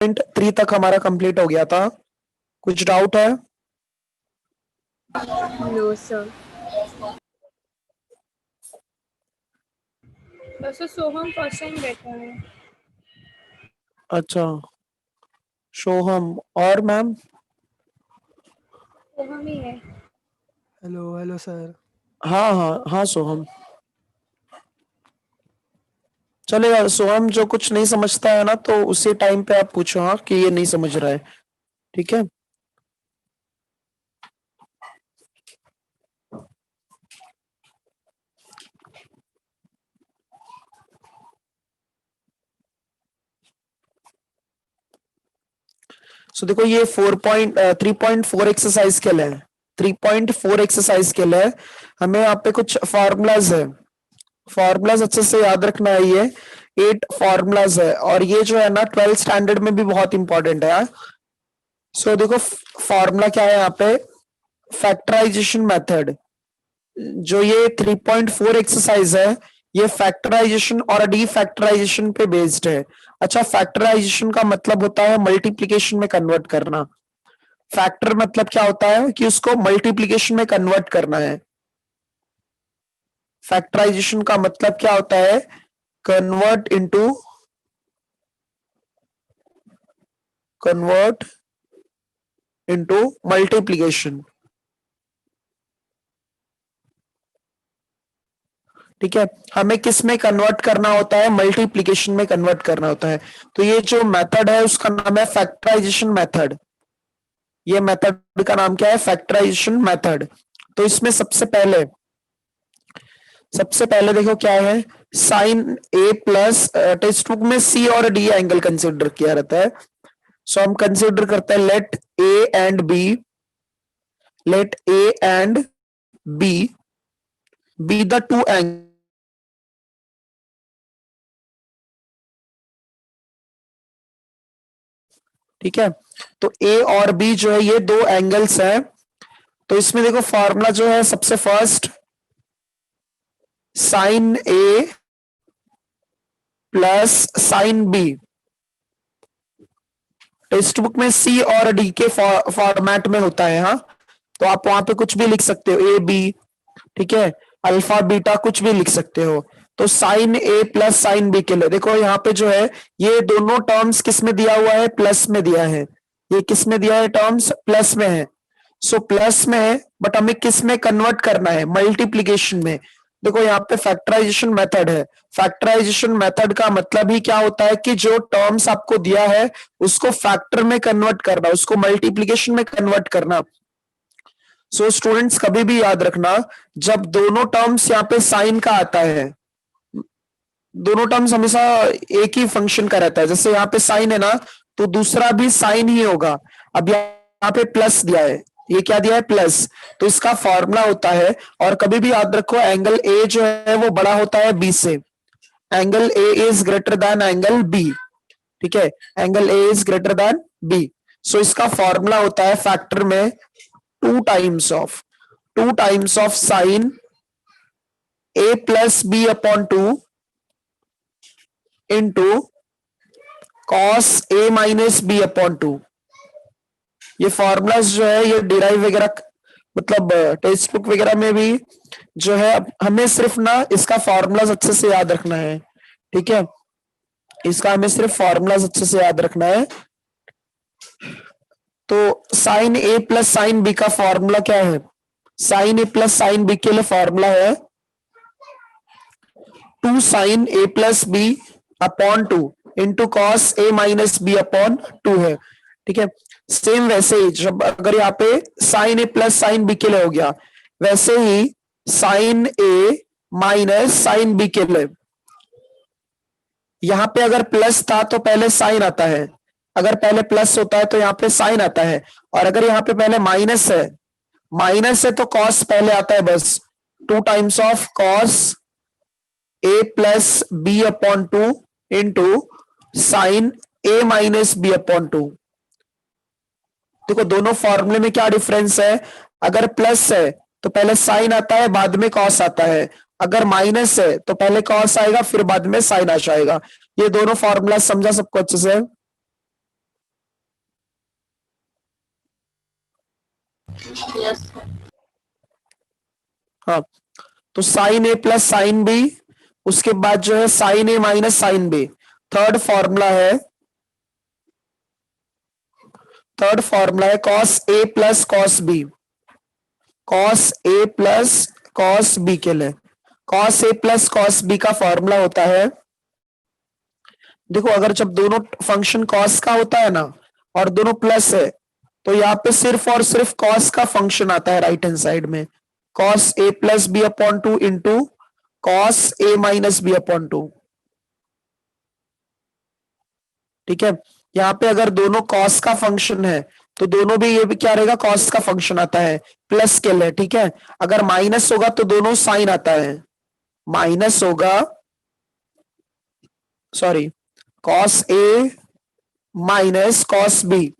3 तक हमारा कंप्लीट हो गया था। कुछ डाउट है? No sir. बस सोहम फर्स्ट टाइम बैठा है। अच्छा, सोहम और मैम? सोहम ही है। Hello hello sir. हाँ हाँ हाँ सोहम चलेगा। सोहम जो कुछ नहीं समझता है ना तो उसी टाइम पे आप पूछो हाँ कि ये नहीं समझ रहा है, ठीक है? सो देखो ये 3.4 एक्सरसाइज के लिए है। 3.4 एक्सरसाइज के लिए हमें यहाँ पे कुछ फॉर्मूलाज है। फॉर्मूलाज अच्छे से याद रखना है। ये 8 फॉर्मूलाज है और ये जो है ना 12th स्टैंडर्ड में भी बहुत इंपॉर्टेंट है यार। सो देखो फॉर्मूला क्या है यहाँ पे, फैक्टराइजेशन मेथड। जो ये 3.4 एक्सरसाइज है ये फैक्टराइजेशन और डीफैक्टराइजेशन पे बेस्ड है। अच्छा, फैक्टराइजेशन का मतलब होता है मल्टीप्लिकेशन में कन्वर्ट करना। फैक्टर मतलब क्या होता है कि उसको मल्टीप्लिकेशन में कन्वर्ट करना है। फैक्टराइजेशन का मतलब क्या होता है, कन्वर्ट इनटू मल्टीप्लिकेशन। ठीक है, हमें किस में कन्वर्ट करना होता है, मल्टीप्लिकेशन में कन्वर्ट करना होता है। तो ये जो मेथड है उसका नाम है फैक्टराइजेशन मेथड। ये मेथड का नाम क्या है, फैक्टराइजेशन मेथड। तो इसमें सबसे पहले देखो क्या है, sine A plus, text book में सी और डी एंगल कंसिडर किया रहता है। सो हम कंसिडर करते हैं let A and B the two angle. ठीक है, तो ए और बी जो है ये दो एंगल्स हैं। तो इसमें देखो फॉर्मूला जो है सबसे first sine A plus sine B. Textbook में सी और डी के फॉर्मेट में होता है। हाँ, तो आप वहां पे कुछ भी लिख सकते हो, ए बी, ठीक है, अल्फा बीटा कुछ भी लिख सकते हो। तो sine A plus sine B के लिए देखो यहाँ पे जो है ये दोनों टर्म्स किस में दिया हुआ है, प्लस में दिया है। ये किस में दिया है, टर्म्स प्लस में है। सो प्लस में है बट हमें किस में कन्वर्ट करना है, मल्टीप्लीकेशन में। देखो यहाँ पे फैक्टराइजेशन मेथड है। फैक्टराइजेशन मेथड का मतलब ही क्या होता है कि जो टर्म्स आपको दिया है उसको फैक्टर में कन्वर्ट करना, उसको मल्टीप्लीकेशन में कन्वर्ट करना। सो स्टूडेंट्स कभी भी याद रखना, जब दोनों टर्म्स यहाँ पे साइन का आता है, दोनों टर्म्स हमेशा एक ही फंक्शन का रहता है। जैसे यहाँ पे साइन है ना तो दूसरा भी साइन ही होगा। अब यहाँ पे प्लस दिया है, ये क्या दिया है, प्लस, तो इसका फॉर्मूला होता है। और कभी भी याद रखो एंगल ए जो है वो बड़ा होता है बी से। Angle A is greater than angle B. ठीक है, angle A is greater than B. So इसका फॉर्मूला होता है फैक्टर में two times of sine A plus B upon two into cos A minus B upon two. ये formulas जो है ये डिराइव वगैरह मतलब टेक्स्ट बुक वगैरह में भी जो है, हमें सिर्फ ना इसका फॉर्मूलाज अच्छे से याद रखना है। ठीक है, इसका हमें सिर्फ फॉर्मूलाज अच्छे से याद रखना है। तो sine A plus sine B का फॉर्मूला क्या है, sine A plus sine B के लिए फॉर्मूला है two sine A plus B upon two into cos A minus B upon two है। ठीक है, सेम वैसे ही जब अगर यहाँ पे sign A plus sine B के लिए हो गया, वैसे ही sign A minus sine B के लिए, यहाँ पे अगर प्लस था तो पहले साइन आता है, अगर पहले प्लस होता है तो यहाँ पे साइन आता है, और अगर यहाँ पे पहले माइनस है तो कॉस पहले आता है बस। Two times of cos A plus B upon two into sine A minus B upon two. देखो दोनों फॉर्मूले में क्या डिफरेंस है, अगर प्लस है तो पहले साइन आता है बाद में कॉस आता है, अगर माइनस है तो पहले कॉस आएगा फिर बाद में साइन आ जाएगा। ये दोनों फॉर्मूला समझा सबको अच्छे से? हाँ, तो sine A plus sine B, उसके बाद जो है sine A minus sine B. Third formula है, cos A plus cos B. Cos A plus cos B के लिए cos A plus cos B का फॉर्मूला होता है, देखो अगर जब दोनों फंक्शन कॉस का होता है ना और दोनों प्लस है, तो यहाँ पे सिर्फ और सिर्फ कॉस का फंक्शन आता है राइट हैंड साइड में, cos A plus B upon two into cos A minus B upon two. ठीक है, यहाँ पे अगर दोनों कॉस का फंक्शन है तो दोनों भी, ये भी क्या रहेगा, कॉस का फंक्शन आता है प्लस के लिए। ठीक है, अगर माइनस होगा तो दोनों साइन आता है, माइनस होगा, sorry, cos A minus cos B.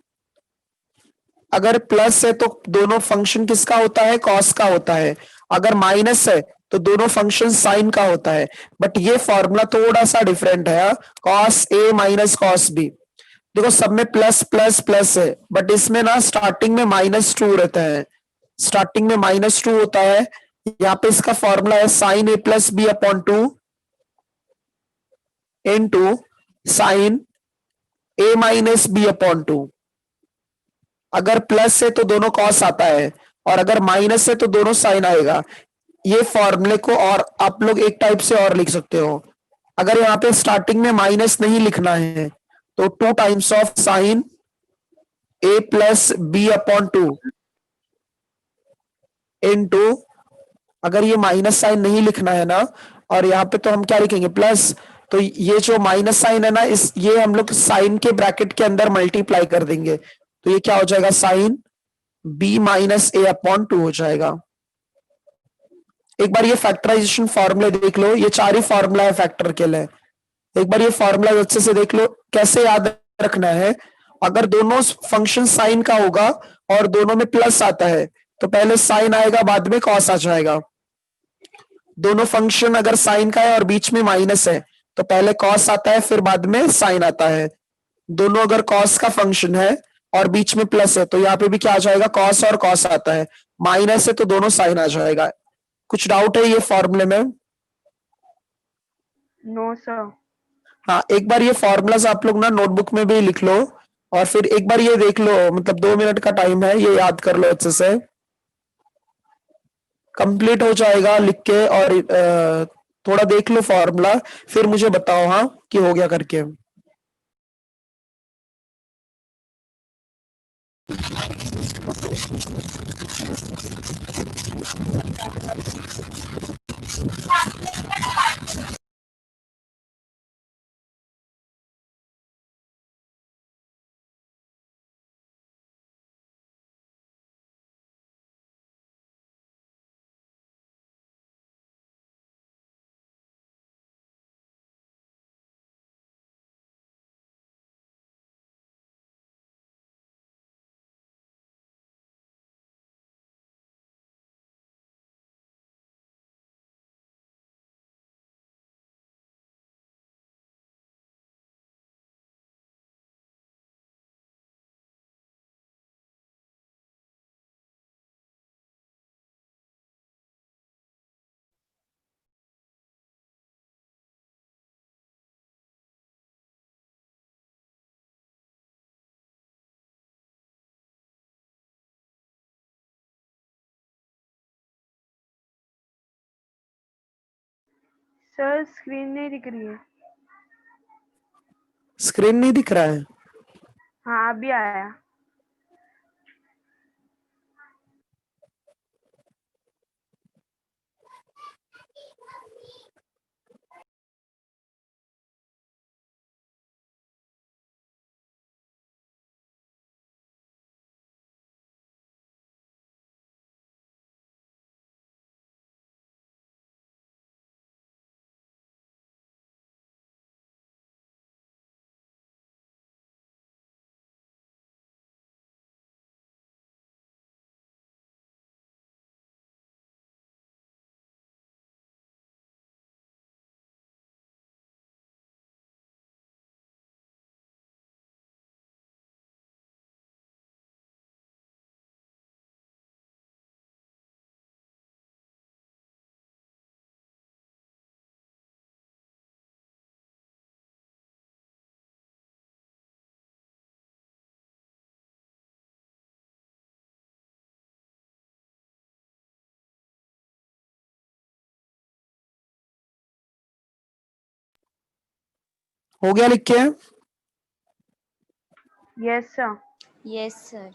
अगर प्लस है तो दोनों फंक्शन किसका होता है, कॉस का होता है। अगर माइनस है तो दोनों फंक्शन साइन का होता है। बट ये फॉर्मूला थोड़ा सा डिफरेंट है, cos A minus cos B. देखो सब में प्लस प्लस प्लस है, बट इसमें ना स्टार्टिंग में माइनस टू रहता है, स्टार्टिंग में माइनस टू होता है। यहाँ पे इसका फॉर्मूला है sine A plus B upon two into sine A minus B upon two. अगर प्लस है तो दोनों कॉस आता है, और अगर माइनस है तो दोनों साइन आएगा। ये फॉर्मूले को और आप लोग एक टाइप से और लिख सकते हो, अगर यहाँ पे स्टार्टिंग में माइनस नहीं लिखना है तो two times of sine A plus B upon two into, अगर ये माइनस साइन नहीं लिखना है ना, और यहाँ पे तो हम क्या लिखेंगे, प्लस। तो ये जो माइनस साइन है ना, इस ये हम लोग साइन के ब्रैकेट के अंदर मल्टीप्लाई कर देंगे, तो ये क्या हो जाएगा, साइन बी माइनस ए अपॉन टू हो जाएगा। एक बार ये फैक्टराइजेशन फॉर्मूले देख लो, ये चार ही फॉर्मूला है फैक्टर के लिए। एक बार ये फॉर्मूला अच्छे से देख लो, कैसे याद रखना है। अगर दोनों फंक्शन साइन का होगा और दोनों में प्लस आता है, तो पहले साइन आएगा बाद में कॉस आ जाएगा। दोनों फंक्शन अगर साइन का है और बीच में माइनस है, तो पहले कॉस आता है फिर बाद में साइन आता है। दोनों अगर कॉस का फंक्शन है और बीच में प्लस है, तो यहाँ पे भी क्या आ जाएगा, कॉस और कॉस आता है। माइनस है तो दोनों साइन आ जाएगा। कुछ डाउट है ये फॉर्मूले में? No sir. हाँ, एक बार ये फॉर्मूलाज आप लोग ना नोटबुक में भी लिख लो, और फिर एक बार ये देख लो, मतलब 2 मिनट का टाइम है, ये याद कर लो अच्छे से, कंप्लीट हो जाएगा लिख के। और थोड़ा देख लो फॉर्मूला, फिर मुझे बताओ हाँ कि हो गया करके। सर स्क्रीन नहीं दिख रही है। स्क्रीन नहीं दिख रहा है? हाँ अभी आया। हो गया लिख के? Yes sir. Yes sir.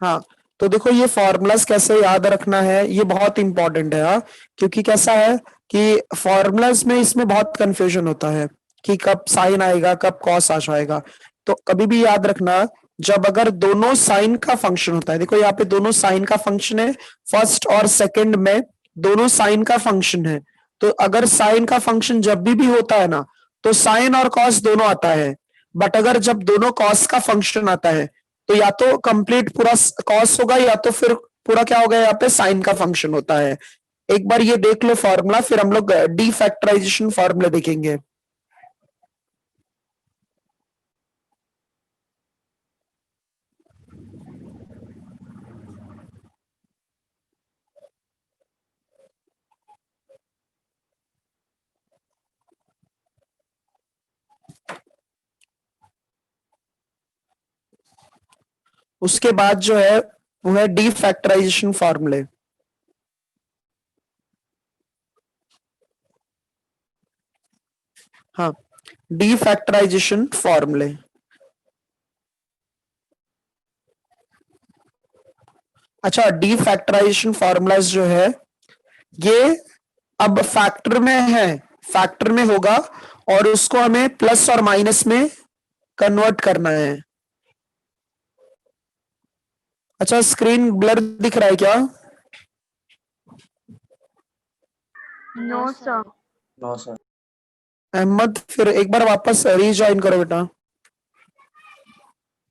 हाँ, तो देखो ये फॉर्मूलाज कैसे याद रखना है, ये बहुत इंपॉर्टेंट है। हाँ, क्योंकि कैसा है कि फॉर्मूलाज में इसमें बहुत कंफ्यूजन होता है कि कब साइन आएगा, कब कॉस आ जाएगा। तो कभी भी याद रखना, जब अगर दोनों साइन का फंक्शन होता है, देखो यहाँ पे दोनों साइन का फंक्शन है, फर्स्ट और सेकंड में दोनों साइन का फंक्शन है। तो अगर साइन का फंक्शन जब भी होता है ना, तो साइन और कॉस दोनों आता है। बट अगर जब दोनों कॉस का फंक्शन आता है, तो या तो कंप्लीट पूरा कॉस होगा, या तो फिर पूरा क्या होगा, यहाँ पे साइन का फंक्शन होता है। एक बार ये देख लो फॉर्मूला, फिर हम लोग डी फैक्टराइजेशन फॉर्मूला देखेंगे। उसके बाद जो है वो है डी फैक्टराइजेशन फॉर्मूले। हाँ, डी फैक्टराइजेशन फॉर्मूले। अच्छा, डी फैक्टराइजेशन फॉर्मूलाज जो है ये अब फैक्टर में है, फैक्टर में होगा, और उसको हमें प्लस और माइनस में कन्वर्ट करना है। अच्छा, स्क्रीन ब्लर दिख रहा है क्या? No sir. No sir. Ahmed, फिर एक बार वापस रीज्वाइन करो बेटा,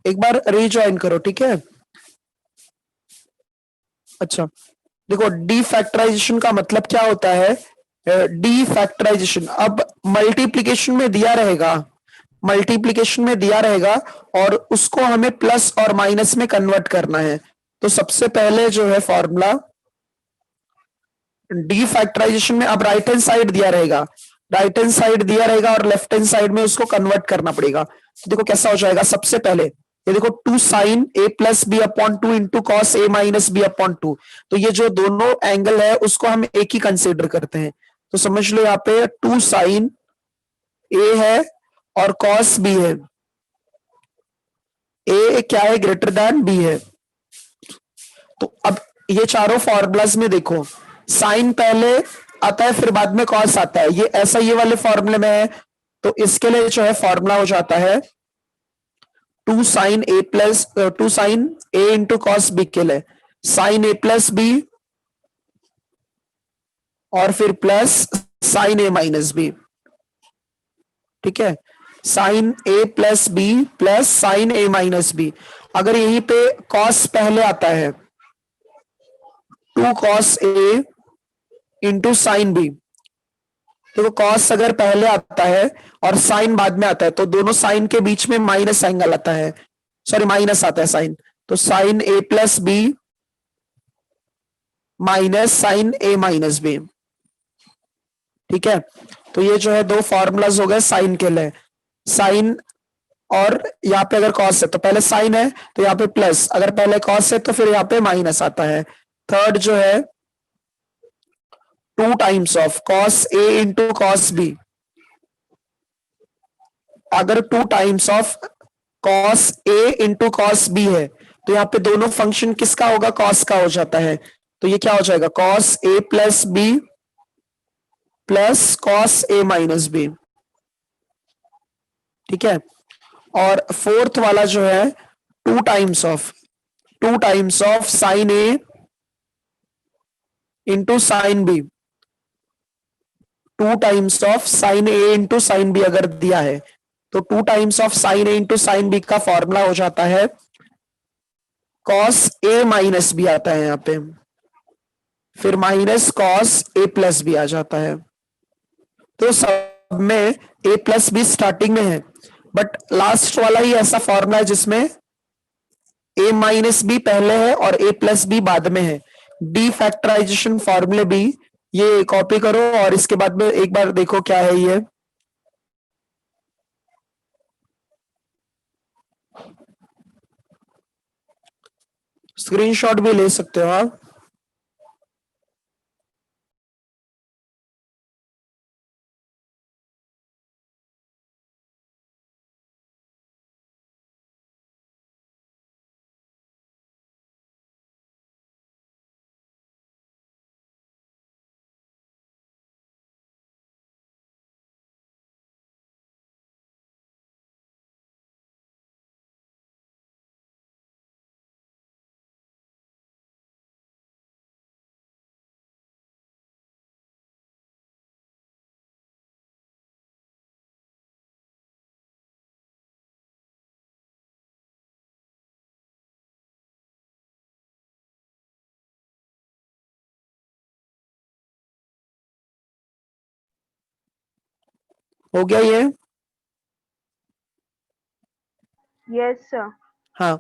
एक बार रीज्वाइन करो, ठीक है? अच्छा, देखो डी फैक्टराइजेशन का मतलब क्या होता है। डी फैक्टराइजेशन अब मल्टीप्लिकेशन में दिया रहेगा, मल्टीप्लिकेशन में दिया रहेगा, और उसको हमें प्लस और माइनस में कन्वर्ट करना है। तो सबसे पहले जो है फॉर्मूला डी फैक्टराइजेशन में, अब राइट हैंड साइड दिया रहेगा, राइट हैंड साइड दिया रहेगा और लेफ्ट हैंड साइड में उसको कन्वर्ट करना पड़ेगा। तो देखो कैसा हो जाएगा, सबसे पहले ये देखो 2 sine A plus B upon 2 into cos A minus B upon 2। तो ये जो दोनों एंगल है उसको हम एक ही कंसिडर करते हैं। तो समझ लो यहाँ पे 2 साइन ए है और कॉस बी है, ए क्या है, ग्रेटर देन बी है। तो अब ये चारों फॉर्मूलाज में देखो, साइन पहले आता है फिर बाद में कॉस आता है, ये ऐसा ये वाले फॉर्मूले में है। तो इसके लिए जो है फॉर्मूला हो जाता है 2 sine A plus 2 sine A into cos B के लिए साइन ए प्लस बी, और फिर plus sine A minus B. ठीक है, sine A plus B plus sine A minus B. अगर यहीं पे कॉस पहले आता है, 2 cos A into sine B. देखो कॉस अगर पहले आता है और साइन बाद में आता है, तो दोनों साइन के बीच में माइनस एंगल आता है, सॉरी माइनस आता है साइन। तो sine A plus B minus sign A minus B. ठीक है, तो ये जो है दो फॉर्मूलाज हो गए साइन के लिए। साइन, और यहाँ पे अगर कॉस है तो पहले साइन है तो यहाँ पे प्लस, अगर पहले कॉस है तो फिर यहाँ पे माइनस आता है। थर्ड जो है 2 times of cos A into cos B. अगर 2 times of cos A into cos B है, तो यहाँ पे दोनों फंक्शन किसका होगा, कॉस का हो जाता है। तो ये क्या हो जाएगा, cos A plus B plus cos A minus B. ठीक है, और फोर्थ वाला जो है 2 times of sine A into sine B. 2 times of sine A into sine B अगर दिया है, तो 2 times of sine A into sine B का फॉर्मूला हो जाता है कॉस ए माइनस बी आता है यहाँ पे, फिर minus cos A plus B आ जाता है। तो सब में ए प्लस बी स्टार्टिंग में है, बट लास्ट वाला ही ऐसा फॉर्मूला है जिसमें ए माइनस बी पहले है और ए प्लस बी बाद में है। डी फैक्टराइजेशन फॉर्मूले भी ये कॉपी करो और इसके बाद में एक बार देखो क्या है ये। स्क्रीनशॉट भी ले सकते हो आप। हो गया ये? Yes, sir. हाँ,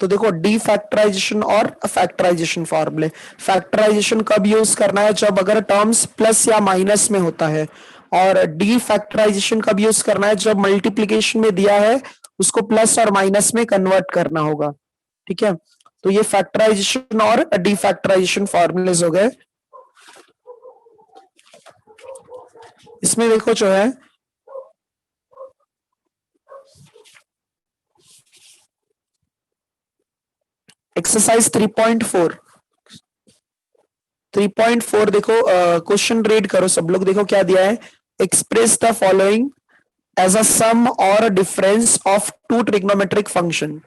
तो देखो डी फैक्टराइजेशन और फैक्टराइजेशन फॉर्मूले। फैक्टराइजेशन कब यूज करना है? जब अगर टर्म्स प्लस या माइनस में होता है। और डी फैक्टराइजेशन कब यूज करना है? जब मल्टीप्लीकेशन में दिया है उसको प्लस और माइनस में कन्वर्ट करना होगा। ठीक है, तो ये फैक्टराइजेशन और डी फैक्टराइजेशन फॉर्मूलेज हो गए। इसमें देखो जो है एक्सरसाइज 3.4 3.4 देखो, क्वेश्चन रीड करो सब लोग। देखो क्या दिया है, express the following as a sum और difference of two trigonometric function.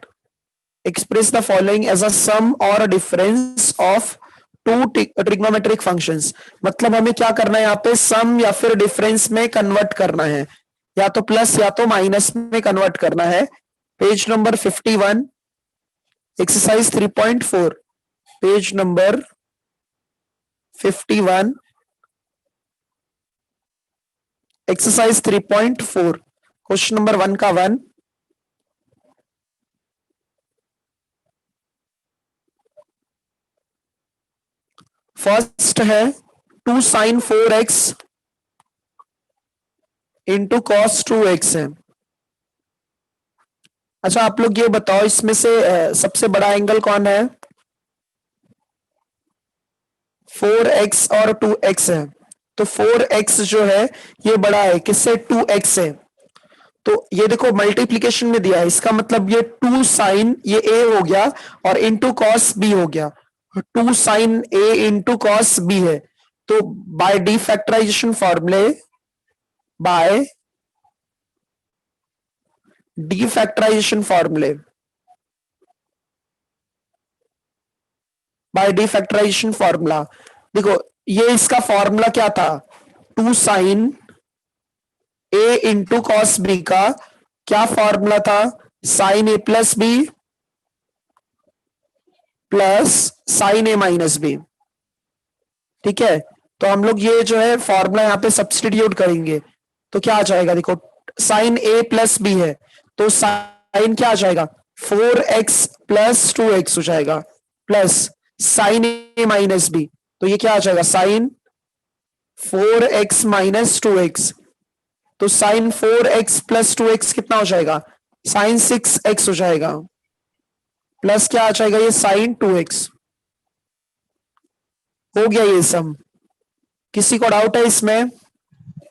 Express the following as a sum और difference of two trigonometric functions. मतलब हमें क्या करना है यहाँ पे, सम या फिर डिफरेंस में कन्वर्ट करना है, या तो प्लस या तो माइनस में कन्वर्ट करना है। Page number 51, exercise 3.4, page number 51, exercise 3.4, question number 1 का 1। फर्स्ट है 2 sin 4x into cos 2x है। अच्छा आप लोग ये बताओ, इसमें से सबसे बड़ा एंगल कौन है? 4x और 2x है। तो 4x जो है ये बड़ा है किससे? 2x है। तो ये देखो मल्टीप्लीकेशन में दिया है, इसका मतलब ये 2 साइन ये a हो गया और इंटू कॉस b हो गया। 2 sine a into cos b है। तो बाय डी फैक्टराइजेशन फॉर्मूले, बाय डी फैक्टराइजेशन फॉर्मूले, बाय डी फैक्टराइजेशन फॉर्मूला, देखो ये इसका फॉर्मूला क्या था? 2 sine A into cos B का क्या फॉर्मूला था? Sine A plus B plus sine A minus B. ठीक है, तो हम लोग ये जो है फॉर्मूला यहाँ पे सब्सटीट्यूट करेंगे तो क्या आ जाएगा? देखो साइन ए प्लस बी है तो साइन क्या आ जाएगा? 4x प्लस 2x हो जाएगा, plus sine A minus B, तो ये क्या आ जाएगा? Sine 4x minus 2x। तो साइन 4x प्लस 2x कितना हो जाएगा? साइन 6x हो जाएगा, प्लस क्या आ जाएगा? ये साइन 2x। हो गया ये सम। किसी को डाउट है इसमें?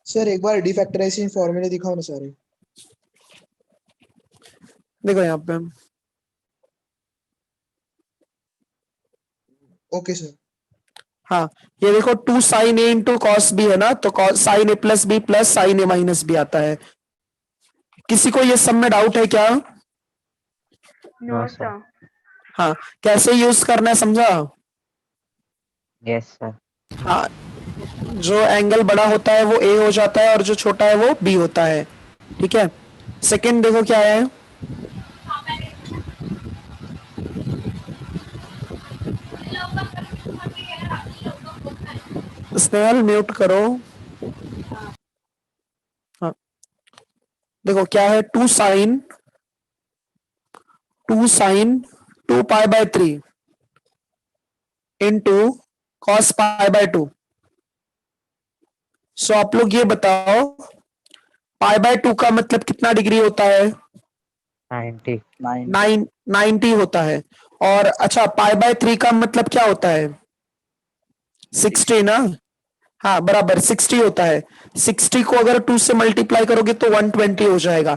सर एक बार डिफैक्टराइजेशन फॉर्मूले दिखाओ ना सारे। देखो यहाँ पे ओके सर। हाँ, ये देखो 2 sine A into cos B है ना, तो sine A plus B plus sine A minus B आता है। किसी को ये सब में डाउट है क्या? No, No, sir. हाँ, कैसे यूज करना है समझा? Yes, sir. हाँ, जो एंगल बड़ा होता है वो ए हो जाता है और जो छोटा है वो बी होता है। ठीक है, सेकंड देखो क्या है, स्नेहल म्यूट करो। हाँ, देखो क्या है, 2 sine 2 pi by 3 into cos pi by 2। So आप लोग ये बताओ पाई बाय 2 का मतलब कितना डिग्री होता है? 90. 90 होता है। और अच्छा पाई बाय 3 का मतलब क्या होता है? 60 ना? हाँ बराबर 60 होता है। 60 को अगर 2 से मल्टीप्लाई करोगे तो 120 हो जाएगा।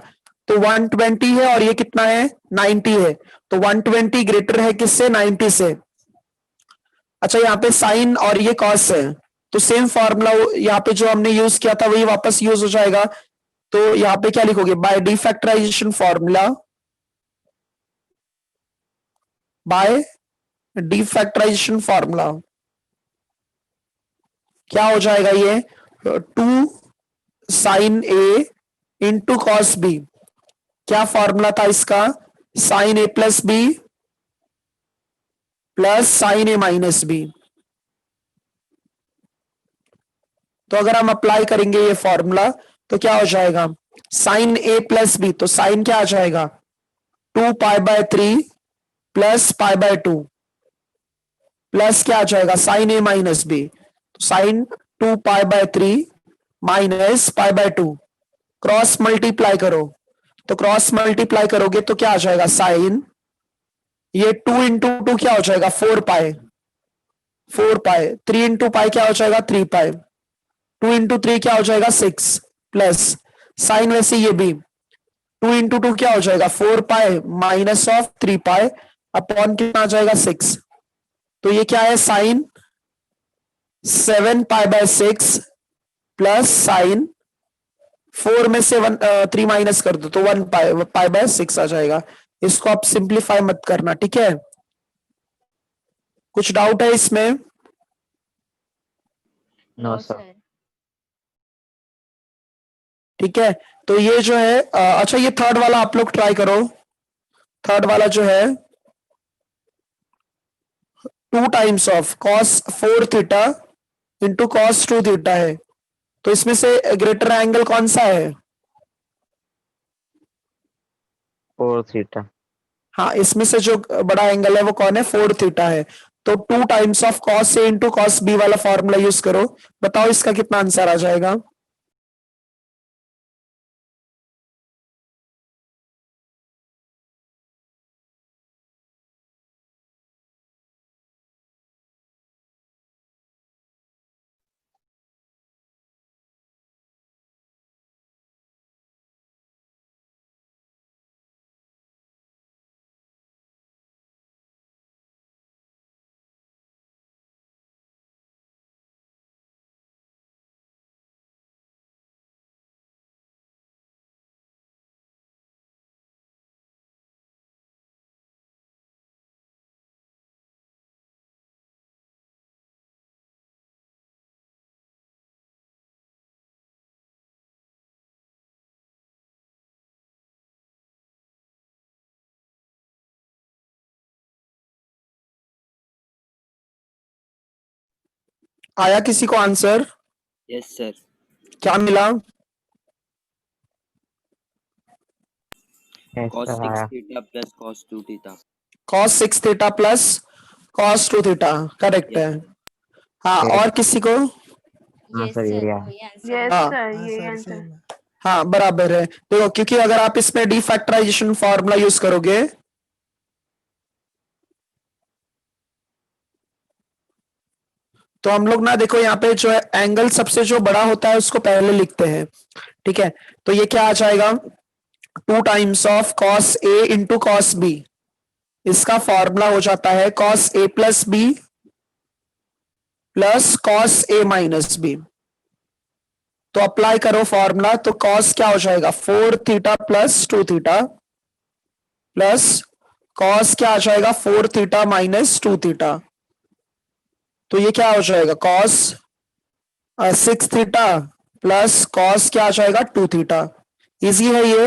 तो 120 है और ये कितना है? 90 है। तो 120 ग्रेटर है किससे? 90 से। अच्छा यहाँ पे साइन और ये कॉस है, तो सेम फॉर्मूला यहाँ पे जो हमने यूज किया था वही वापस यूज हो जाएगा। तो यहाँ पे क्या लिखोगे? By defactorization formula, by defactorization formula क्या हो जाएगा? ये 2 sine A into cos B, क्या फॉर्मूला था इसका? Sine A plus B plus sine A minus B. तो अगर हम अप्लाई करेंगे ये फॉर्मूला तो क्या हो जाएगा साइन ए प्लस बी, तो साइन क्या आ जाएगा 2π/3 प्लस π/2 प्लस क्या आ जाएगा साइन ए माइनस बी, तो साइन 2π/3 माइनस π/2 क्रॉस मल्टीप्लाई करो, तो क्रॉस मल्टीप्लाई करोगे तो क्या आ जाएगा साइन ये 2 इंटू 2 क्या हो जाएगा 4π, 3 इंटू पाई क्या हो जाएगा 3π, 2 इंटू 3 क्या हो जाएगा 6 प्लस साइन वैसे ये भी 2 इंटू 2 क्या हो जाएगा 4π माइनस ऑफ 3π अपॉन कितना आ जाएगा 6, तो ये क्या है साइन 7π/6 प्लस साइन 4 में से 3 माइनस कर दो तो 1π/6 आ जाएगा। इसको आप सिंप्लीफाई मत करना, ठीक है। कुछ डाउट है इसमें? No sir. ठीक है, तो ये जो है अच्छा ये थर्ड वाला आप लोग ट्राई करो। थर्ड वाला जो है 2 times of cos 4 theta into cos 2 theta है, तो इसमें से ग्रेटर एंगल कौन सा है? 4 थीटा। हाँ, इसमें से जो बड़ा एंगल है वो कौन है 4 थीटा है, तो 2 times of cos A into cos B वाला फॉर्मूला यूज करो। बताओ इसका कितना आंसर आ जाएगा? आया किसी को आंसर? Yes sir. क्या मिला? Yes, cos sir, 6 आया। Theta plus cos 2 theta. cos 6 theta plus cos 2 theta correct है। हाँ, Correct. और किसी को? हाँ सर, ये आया। Yes हाँ। sir, हाँ ये सर आंसर। सेम है। हाँ बराबर है, देखो क्योंकि अगर आप इसमें डिफैक्टराइजेशन फॉर्मूला यूज करोगे तो हम लोग ना देखो यहाँ पे जो है एंगल सबसे जो बड़ा होता है उसको पहले लिखते हैं, ठीक है। तो ये क्या आ जाएगा 2 times of cos A into cos B, इसका फॉर्मूला हो जाता है cos A plus B plus cos A minus B. तो अप्लाई करो फॉर्मूला, तो cos क्या हो जाएगा 4 theta plus 2 theta plus cos क्या आ जाएगा 4 थीटा माइनस 2 थीटा, तो ये क्या हो जाएगा cos 6 थीटा प्लस cos क्या आ जाएगा 2 थीटा। इजी है ये?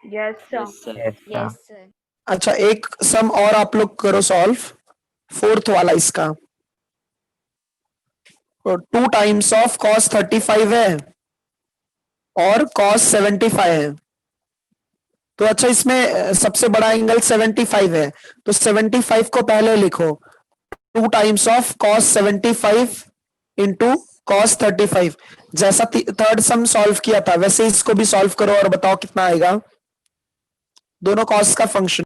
Yes sir। Yes sir. Yes, sir. अच्छा एक सम और आप लोग करो सॉल्व, फोर्थ वाला इसका। 2 टाइम्स ऑफ cos 35 है और cos 75 है, तो अच्छा इसमें सबसे बड़ा एंगल 75 है, तो 75 को पहले लिखो 2 times of cos 75 into cos 35। जैसा थर्ड सम सॉल्व किया था वैसे इसको भी सॉल्व करो और बताओ कितना आएगा। दोनों cos का फंक्शन।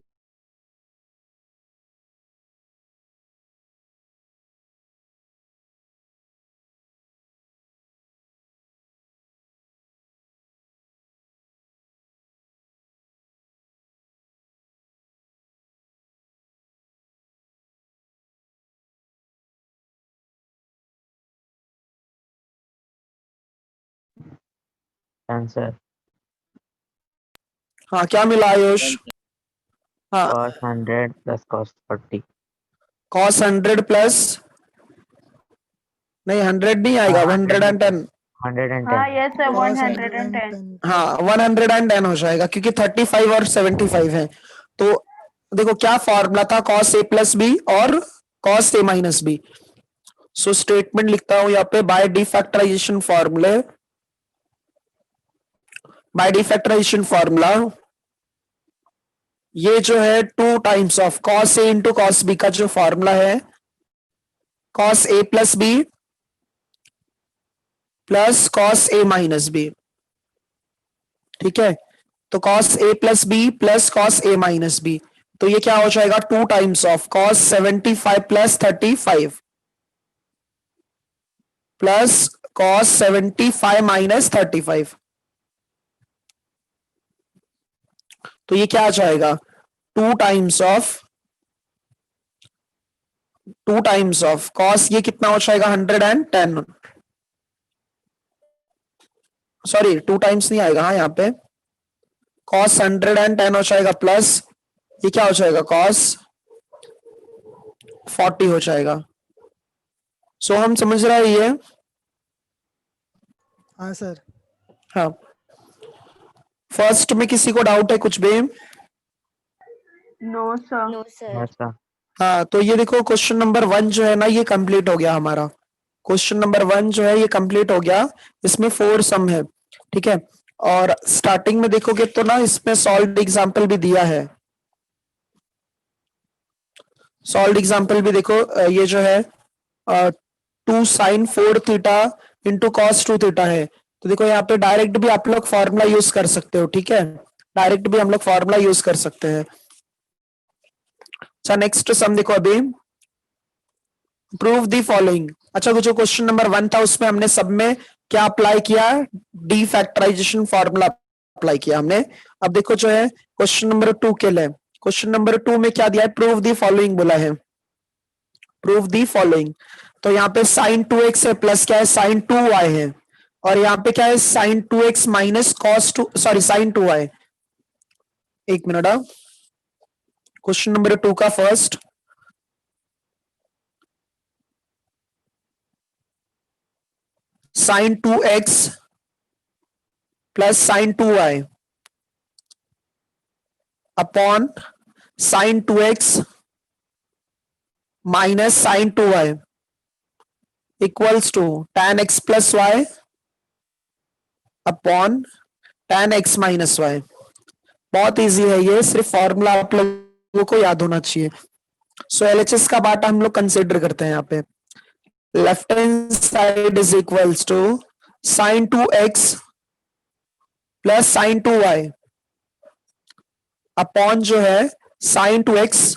आंसर हाँ क्या मिला आयुष? हाँ cos 100 plus cos 40। cos 100 plus नहीं 100 नहीं आएगा 110। 110। हाँ yes sir, Cos 110। 110 हाँ 110 हो जाएगा क्योंकि 35 और 75 है। तो देखो क्या फॉर्मूला था cos a प्लस बी और cos a minus B. So statement लिखता हूं यहाँ पे बाय डिफैक्टराइजेशन फॉर्मूले बाय डिफैक्टराइजेशन फॉर्मूला ये जो है 2 times of cos A into cos B का जो फॉर्मूला है cos A plus B plus cos A minus B. ठीक है, तो cos A plus B plus cos A minus B, तो ये क्या हो जाएगा 2 times of cos 75 plus 35 plus cos 75 minus 35, तो ये क्या आ जाएगा 2 टाइम्स ऑफ कॉस, ये कितना हो जाएगा 110, सॉरी 2 टाइम्स नहीं आएगा, हाँ यहाँ पे कॉस 110 हो जाएगा प्लस ये क्या हो जाएगा कॉस 40 हो जाएगा। सो हम समझ रहे हैं ये? हाँ सर। हाँ, फर्स्ट में किसी को डाउट है कुछ भी? No sir. No, sir. हाँ, तो ये देखो क्वेश्चन नंबर 1 जो है ना ये कंप्लीट हो गया हमारा। क्वेश्चन नंबर 1 जो है ये कंप्लीट हो गया, इसमें 4 सम है। ठीक है, और स्टार्टिंग में देखोगे तो ना इसमें सॉल्व्ड एग्जांपल भी दिया है। सॉल्व्ड एग्जांपल भी देखो, ये जो है 2 sin 4 theta into cos 2 theta है, तो देखो यहाँ पे डायरेक्ट भी आप लोग फॉर्मूला यूज कर सकते हो। ठीक है, डायरेक्ट भी हम लोग फॉर्मूला यूज कर सकते हैं। अच्छा, नेक्स्ट सम देखो अभी, प्रूव द फॉलोइंग। अच्छा, जो क्वेश्चन नंबर 1 था उसमें हमने सब में क्या अप्लाई किया, डी फैक्टराइजेशन फॉर्मूला अप्लाई किया हमने। अब देखो जो है क्वेश्चन नंबर 2 के लिए, क्वेश्चन नंबर 2 में क्या दिया है, प्रूव द फॉलोइंग बोला है, प्रूव द फॉलोइंग। तो यहाँ पे साइन 2x है प्लस क्या है साइन 2y है, और यहाँ पे क्या है sine 2x minus cos 2, sorry sine 2y। एक मिनट, क्वेश्चन नंबर 2 का first, sine 2x plus sine 2y upon sine 2x minus sine 2y equals to tan x plus Y upon tan x minus Y. बहुत easy है ये, सिर्फ formula आप लोगों को याद होना चाहिए। सो LHS का बाटा हम लोग कंसिडर करते हैं यहाँ पे, left hand side is equals to sine 2x plus sine 2y upon जो है sine 2x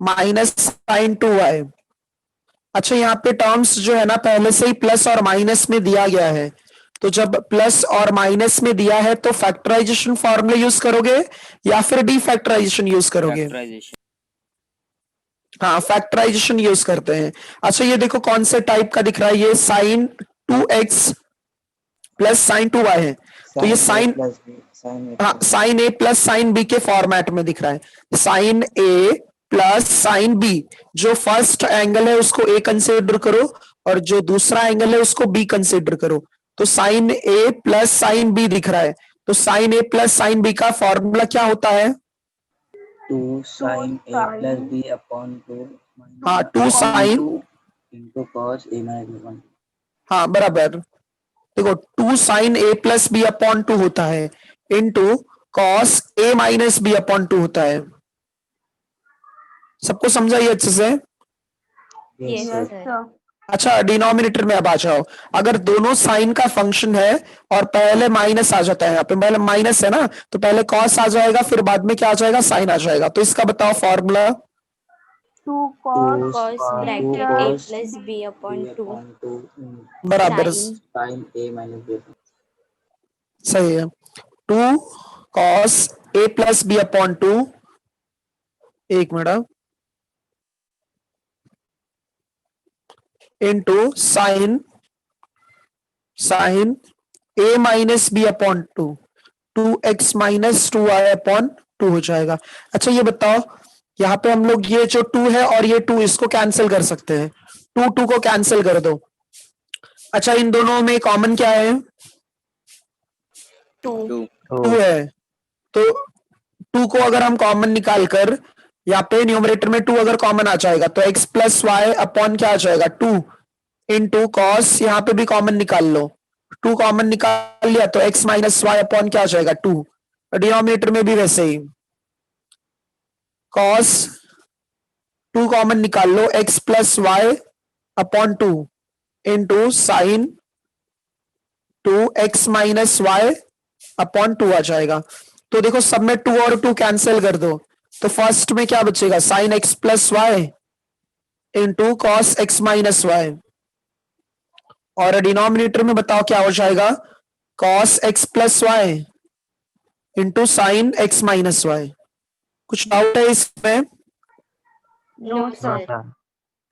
minus sine 2y। अच्छा, यहाँ पे टर्म्स जो है ना पहले से ही प्लस और माइनस में दिया गया है, तो जब प्लस और माइनस में दिया है तो फैक्टराइजेशन फॉर्मूला यूज करोगे या फिर डी फैक्टराइजेशन यूज करोगे? फैक्टराइजेशन। हाँ, फैक्टराइजेशन यूज करते हैं। अच्छा, ये देखो कौन से टाइप का दिख रहा है, ये sign 2x plus sine 2y है, तो ये साइन, हाँ sign A plus sine B के फॉर्मेट में दिख रहा है। Sine A plus sine B, जो फर्स्ट एंगल है उसको ए कंसिडर करो और जो दूसरा एंगल है उसको बी कंसिडर करो, तो sine A plus sine B दिख रहा है। तो sine A plus sine B का फॉर्मूला क्या होता है? 2 sin a plus b upon 2 हाँ, 2 sine into cos a minus 1। हाँ बराबर, देखो 2 sine A plus B upon 2 होता है into cos A minus B upon 2 होता है। सबको समझा ये अच्छे से? Yes, yes sir. सर। अच्छा, डिनोमिनेटर में अब आ जाओ, अगर दोनों साइन का फंक्शन है और पहले माइनस आ जाता है, यहाँ पे पहले माइनस है ना, तो पहले कॉस आ जाएगा फिर बाद में क्या आ जाएगा साइन आ जाएगा, तो इसका बताओ formula. 2 cos Cos bracket a plus b upon 2 बराबर sin a minus b। सही है, 2 cos A plus B upon 2, एक मिनट, into sine A minus B upon 2, 2x minus 2y upon 2 हो जाएगा। अच्छा, ये बताओ यहाँ पे हम लोग ये जो 2 है और ये 2 इसको कैंसिल कर सकते हैं, 2 को कैंसिल कर दो। अच्छा, इन दोनों में कॉमन क्या है? 2 2 है, तो 2 को अगर हम कॉमन निकाल कर, यहाँ पे न्यूमरेटर में 2 अगर कॉमन आ जाएगा तो x प्लस वाई अपॉन क्या आ जाएगा 2 इंटू कॉस, यहाँ पे भी कॉमन निकाल लो टू कॉमन निकाल लिया तो x माइनस वाई अपॉन क्या हो जाएगा 2। डिनोमिनेटर में भी वैसे ही cos 2 कॉमन निकाल लो x plus Y upon 2 into sine 2x minus Y upon 2 आ जाएगा। तो देखो सब में 2 और 2 कैंसिल कर दो तो फर्स्ट में क्या बचेगा sine x plus Y into cos x minus Y, और डिनोमिनेटर में बताओ क्या हो जाएगा cos x plus Y into sine x minus Y. कुछ डाउट है इसमें? No, sir.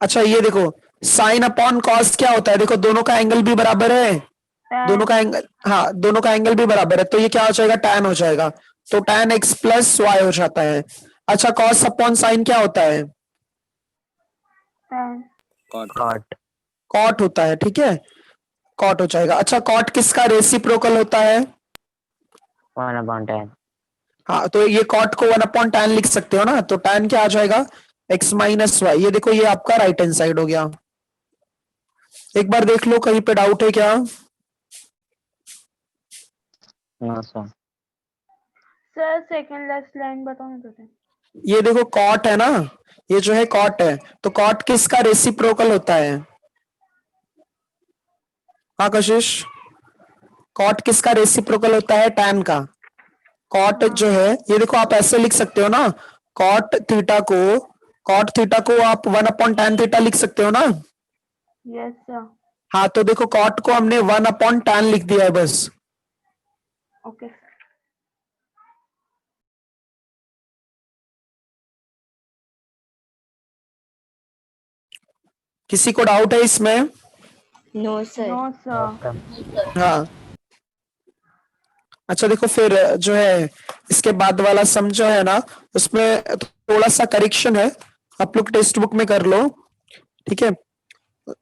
अच्छा ये देखो साइन अपॉन कॉस क्या होता है, देखो दोनों का एंगल भी बराबर है, दोनों का एंगल, हाँ दोनों का एंगल भी बराबर है, तो ये क्या हो जाएगा tan हो जाएगा, तो tan x प्लस वाई हो जाता है। अच्छा कॉस अपॉन साइन क्या होता है Cot. कॉट होता है, ठीक है कॉट हो जाएगा। अच्छा कॉट किसका रेसिप्रोकल होता है? 1/10. हाँ तो ये कॉट को 1/tan लिख सकते हो ना, तो tan क्या आ जाएगा x माइनस वाई। ये देखो ये आपका राइट हैंड साइड हो गया। एक बार देख लो कहीं पे डाउट है क्या? No, sir. Sir second last line बताओ ना तो। ये देखो कॉट है ना, ये जो है कॉट है, तो कॉट किसका रेसिप्रोकल होता है? हाँ कशिश, कॉट किसका रेसिप्रोकल होता है? tan का। कॉट जो है ये देखो आप ऐसे लिख सकते हो ना, कॉट थीटा को आप 1/tan थीटा लिख सकते हो ना। Yes sir. हाँ तो देखो कॉट को हमने 1/tan लिख दिया है बस। ओके। किसी को डाउट है इसमें? No, sir. No sir. हाँ अच्छा देखो फिर जो है इसके बाद वाला सम जो है ना उसमें थोड़ा सा करेक्शन है, आप लोग टेक्स्ट बुक में कर लो, ठीक है।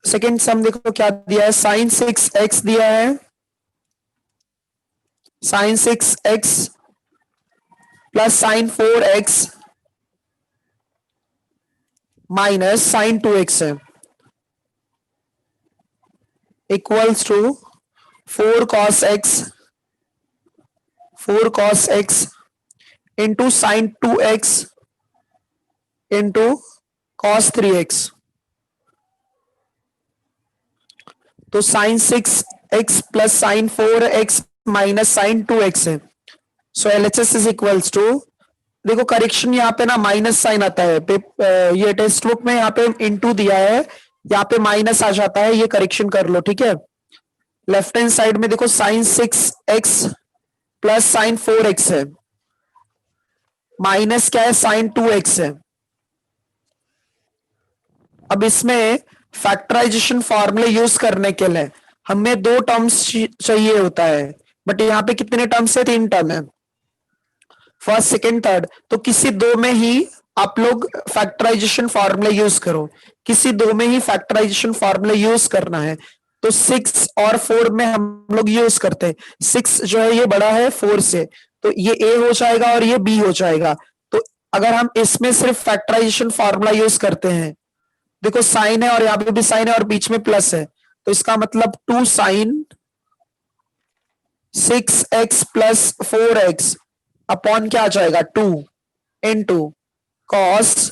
सेकंड सम देखो क्या दिया है, साइन 6x दिया है, sine 6x plus sine 4x minus sine 2x है equals to 4 cos x into sine 2x into cos 3x। तो sine 6x plus sine 4x minus sine 2x है। So LHS is equals to, देखो correction यहाँ पे ना minus sign आता है, ये टेक्स्ट बुक में यहाँ पे इंटू दिया है, यहाँ पे माइनस आ जाता है, ये करेक्शन कर लो, ठीक है। लेफ्ट हैंड साइड में देखो sign 6x plus sine 4x है, माइनस क्या है साइन 2x है। अब इसमें फैक्टराइजेशन फॉर्मूले यूज करने के लिए हमें 2 टर्म्स चाहिए होता है, बट यहाँ पे कितने टर्म्स है? 3 टर्म है, फर्स्ट सेकेंड थर्ड, तो किसी 2 में ही आप लोग फैक्टराइजेशन फॉर्मूले यूज करो, किसी 2 में ही फैक्टराइजेशन फॉर्मूले यूज करना है। तो 6 और 4 में हम लोग यूज करते हैं, 6 जो है ये बड़ा है 4 से, तो ये A हो जाएगा और ये B हो जाएगा। तो अगर हम इसमें सिर्फ फैक्टराइजेशन फॉर्मूला यूज करते हैं, देखो साइन है और यहाँ पे भी साइन है और बीच में प्लस है, तो इसका मतलब 2 sign 6x plus 4x upon क्या आ जाएगा 2 into cos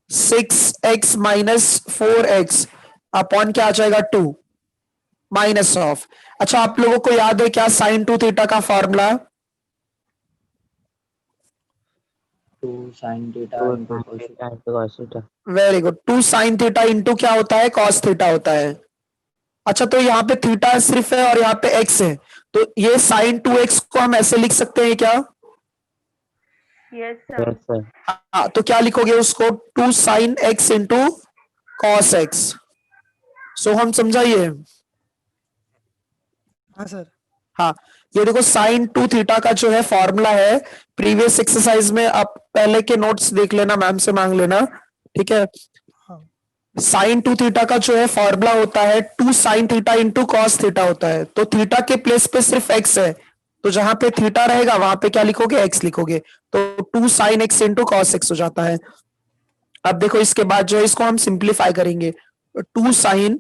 6x minus 4x upon क्या आ जाएगा 2 माइनस ऑफ। अच्छा आप लोगों को याद है क्या साइन 2 थीटा का formula? 2 sin theta into cos theta. Very good, 2 sine theta into क्या होता है cos थीटा होता है। अच्छा तो यहाँ पे थीटा सिर्फ है और यहाँ पे x है, तो ये साइन 2x को हम ऐसे लिख सकते हैं क्या? Yes sir. Yes, sir. हाँ तो क्या लिखोगे उसको 2 sine x into cos x। So हम समझाइए। हाँ सर। हाँ ये देखो साइन 2 थीटा का जो है फॉर्मूला है, प्रीवियस एक्सरसाइज में आप पहले के नोट्स देख लेना, मैम से मांग लेना, ठीक है। हाँ साइन 2 थीटा का जो है फॉर्मूला होता है 2 sine theta into cos theta होता है, तो थीटा के प्लेस पे सिर्फ x है, तो जहां पे थीटा रहेगा वहां पे क्या लिखोगे x लिखोगे, तो 2 sine x into cos x हो जाता है। अब देखो इसके बाद जो है इसको हम सिंप्लीफाई करेंगे, 2 साइन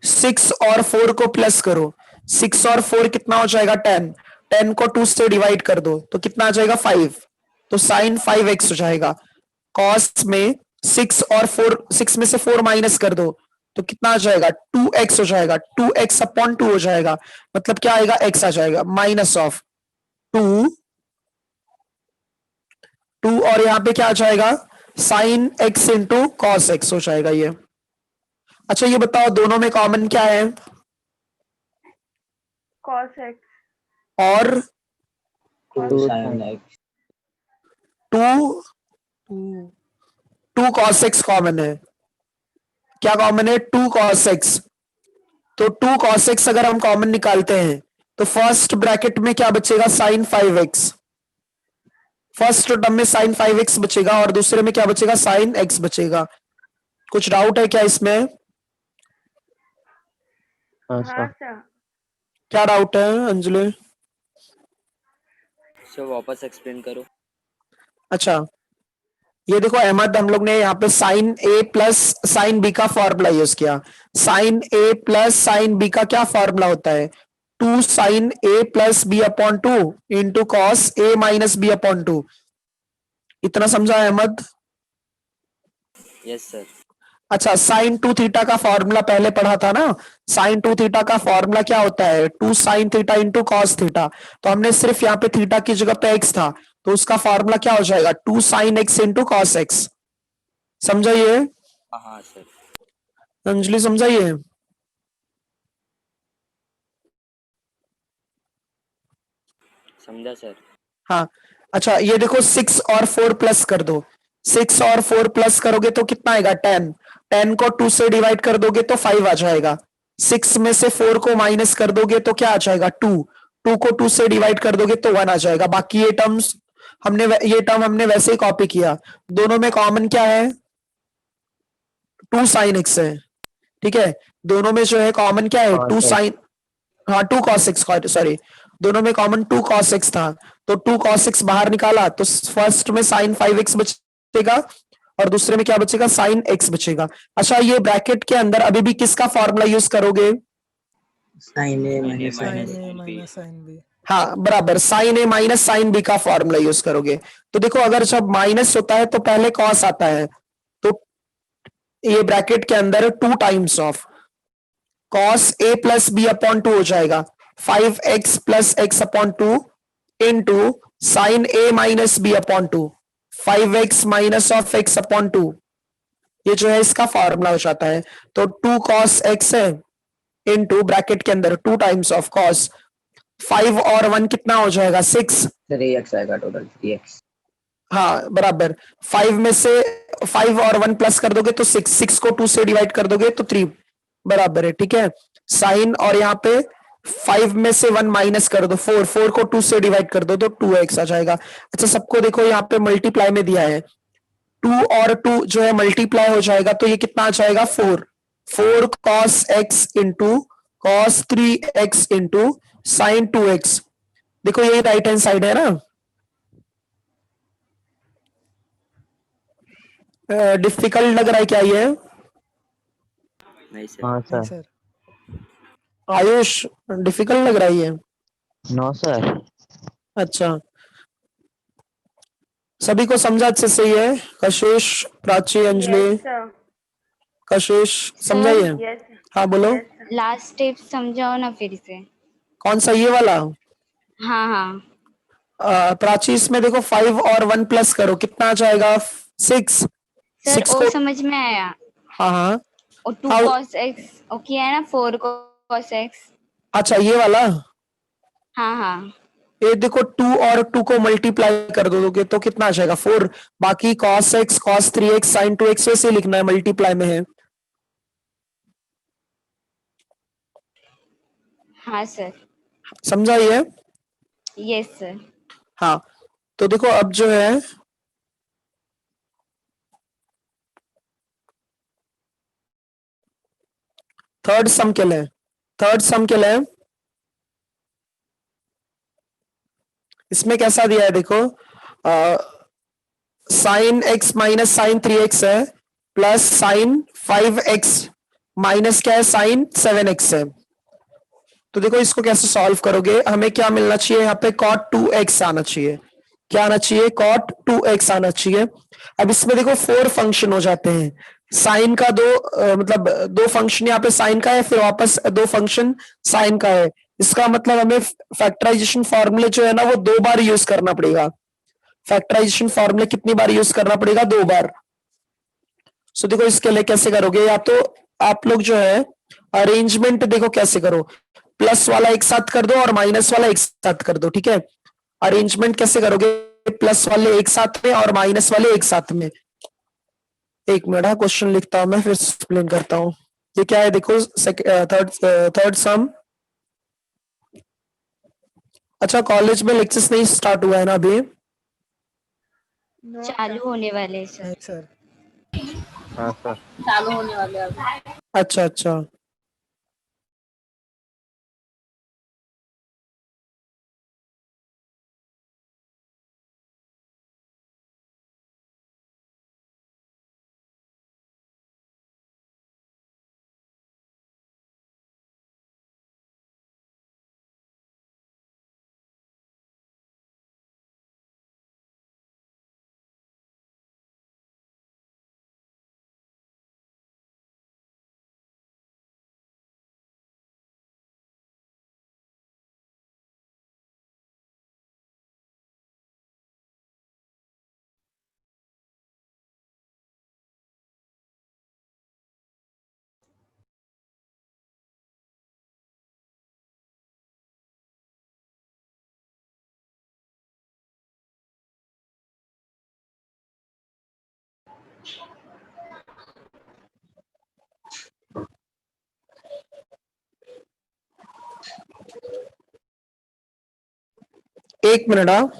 6 और 4 को प्लस करो, 6 और 4 कितना हो जाएगा 10, 10 को 2 से डिवाइड कर दो तो कितना आ जाएगा 5, तो साइन 5x हो जाएगा। कॉस में 6 और 4, 6 में से 4 माइनस कर दो तो कितना आ जाएगा 2x हो जाएगा, 2x अपॉन 2 हो जाएगा, मतलब क्या आएगा x आ जाएगा माइनस ऑफ 2, 2 और यहाँ पे क्या आ जाएगा sine x into cos x हो जाएगा ये। अच्छा ये बताओ दोनों में कॉमन क्या है, cos x, और 2 sin x, 2 2 2 cos x common है, क्या कॉमन है 2 cos x, तो 2 cos x अगर हम कॉमन निकालते हैं तो फर्स्ट ब्रैकेट में क्या बचेगा साइन 5x, फर्स्ट टर्म में साइन 5x बचेगा और दूसरे में क्या बचेगा साइन x बचेगा। कुछ डाउट है क्या इसमें, हाँ सर, क्या डाउट है अंजलि? सर वापस एक्सप्लेन करो। अच्छा ये देखो अहमद, हम लोग ने यहाँ पे sine a plus sine b का फॉर्मूला यूज किया, sine a plus sine b का क्या फॉर्मूला होता है 2 sine a plus b upon 2 into cos a minus b upon 2, इतना समझा अहमद? Yes sir. अच्छा साइन 2 थीटा का फॉर्मूला पहले पढ़ा था ना, साइन 2 थीटा का फॉर्मूला क्या होता है 2 sine theta into cos theta, तो हमने सिर्फ यहाँ पे थीटा की जगह पे x था तो उसका फॉर्मूला क्या हो जाएगा 2 sine x into cos x, समझा ये हाँ सर। अंजलि, समझा ये? समझा सर। हाँ अच्छा ये देखो 6 और 4 प्लस कर दो, 6 और 4 प्लस करोगे तो कितना आएगा 10, 10 को 2 से डिवाइड कर दोगे तो 5 आ जाएगा, 6 में से 4 को माइनस कर दोगे तो क्या आ जाएगा 2, 2 को 2 से डिवाइड कर दोगे तो 1 आ जाएगा। बाकी ये टर्म्स ये टर्म हमने वैसे ही कॉपी किया, दोनों में कॉमन क्या है 2 साइन एक्स है, ठीक है, दोनों में जो है कॉमन क्या है 2 साइन, हाँ 2 cos x, सॉरी दोनों में कॉमन 2 cos x था तो 2 cos x बाहर निकाला तो फर्स्ट में साइन 5x बचेगा और दूसरे में क्या बचेगा साइन x बचेगा। अच्छा ये ब्रैकेट के अंदर अभी भी किसका फॉर्मूला यूज करोगे sin a minus sin sine b, A minus sine B. हाँ बराबर, sine A minus sine B का फॉर्मूला यूज करोगे। तो देखो अगर जब माइनस होता है तो पहले कॉस आता है, तो ये ब्रैकेट के अंदर 2 times of cos A plus B upon 2 हो जाएगा, 5x plus X upon 2 into sine A minus B upon 2, 5x minus of X upon 2, ये जो है इसका फॉर्मूला हो जाता है। तो 2 cos x है इंटू ब्रैकेट के अंदर 2 टाइम्स ऑफ cos, 5 और 1 कितना हो जाएगा 6, 3x आएगा टोटल 3x, हाँ बराबर, 5 में से 5 और 1 प्लस कर दोगे तो 6, 6 को 2 से डिवाइड कर दोगे तो 3 बराबर है, ठीक है। साइन और यहाँ पे 5 में से 1 माइनस कर दो 4, 4 को 2 से डिवाइड कर दो तो 2x आ जाएगा। अच्छा सबको देखो यहाँ पे मल्टीप्लाई में दिया है, 2 और 2 जो है मल्टीप्लाई हो जाएगा तो ये कितना आ जाएगा 4, 4 cos x into cos 3x into sine 2x, देखो ये राइट हैंड साइड है ना, डिफिकल्ट लग रहा है क्या ये नहीं सर। हाँ नहीं सर। सर, आयुष, डिफिकल्ट लग रहा है ये? No sir. अच्छा सभी को समझा अच्छे से ये, कशिश, प्राची, अंजलि, yes sir, कशिश समझा ये? yes sir, हाँ बोलो, yes sir, लास्ट स्टेप समझाओ ना फिर से। कौन सा ये वाला? हाँ हाँ प्राची इसमें देखो 5 और 1 प्लस करो कितना आ जाएगा 6, सर 6 वो को, समझ में आया, हाँ हाँ और 2 How- cos x ओके है ना, 4 cos x। अच्छा ये वाला, हाँ हाँ ये देखो 2 और 2 को मल्टीप्लाई कर दोगे तो कितना आ जाएगा 4, बाकी cos x cos 3x sin 2x वैसे लिखना है, मल्टीप्लाई में है। हाँ सर, समझा ये? Yes sir. हाँ तो देखो अब जो है थर्ड सम के लिए, थर्ड सम के लिए इसमें कैसा दिया है देखो, sign x minus sine 3x है प्लस साइन 5x माइनस क्या है, साइन 7x है। तो देखो इसको कैसे सॉल्व करोगे, हमें क्या मिलना चाहिए यहाँ पे, cot 2x आना चाहिए। क्या आना चाहिए, cot 2x आना चाहिए। अब इसमें देखो 4 फंक्शन हो जाते हैं, साइन का दो मतलब दो फंक्शन यहाँ पे साइन का है, फिर वापस दो फंक्शन साइन का है। इसका मतलब हमें फैक्टराइजेशन फॉर्मूले जो है ना वो 2 बार यूज करना पड़ेगा। फैक्टराइजेशन फॉर्मूले कितनी बार यूज करना पड़ेगा, 2 बार। सो देखो इसके लिए कैसे करोगे, या तो आप लोग जो है अरेंजमेंट देखो कैसे करो, प्लस वाला एक साथ कर दो और माइनस वाला एक साथ कर दो, ठीक है। अरेंजमेंट कैसे करोगे, प्लस वाले एक साथ में और माइनस वाले एक साथ में। एक मिनट, हाँ क्वेश्चन लिखता हूं मैं फिर एक्सप्लेन करता हूँ। ये क्या है देखो, थर्ड सम। अच्छा कॉलेज में लेक्चर्स नहीं स्टार्ट हुआ है ना अभी? No, चालू होने वाले हैं सर। नहीं सर। चालू होने वाले हैं अभी। अच्छा अच्छा। एक मिनट, हाँ।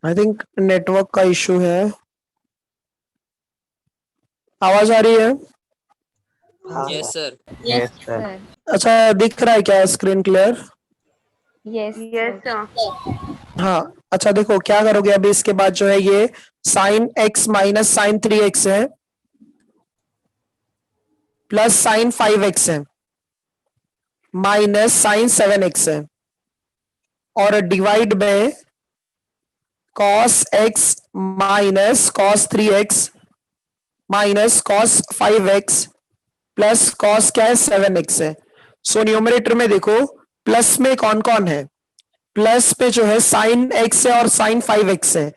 आई थिंक नेटवर्क का इशू है। आवाज आ रही है? Yes sir. Yes sir. अच्छा दिख रहा है क्या screen clear? Yes Yes, sir. sir. हाँ। अच्छा देखो क्या करोगे अभी, इसके बाद जो है ये sine x minus sine 3x है, प्लस साइन 5x है, माइनस साइन 7x है, और डिवाइड में cos x minus cos 3x minus cos 5x plus cos क्या है 7x है। सो न्यूमरेटर में देखो प्लस में कौन कौन है, प्लस पे जो है साइन x है और साइन 5x है,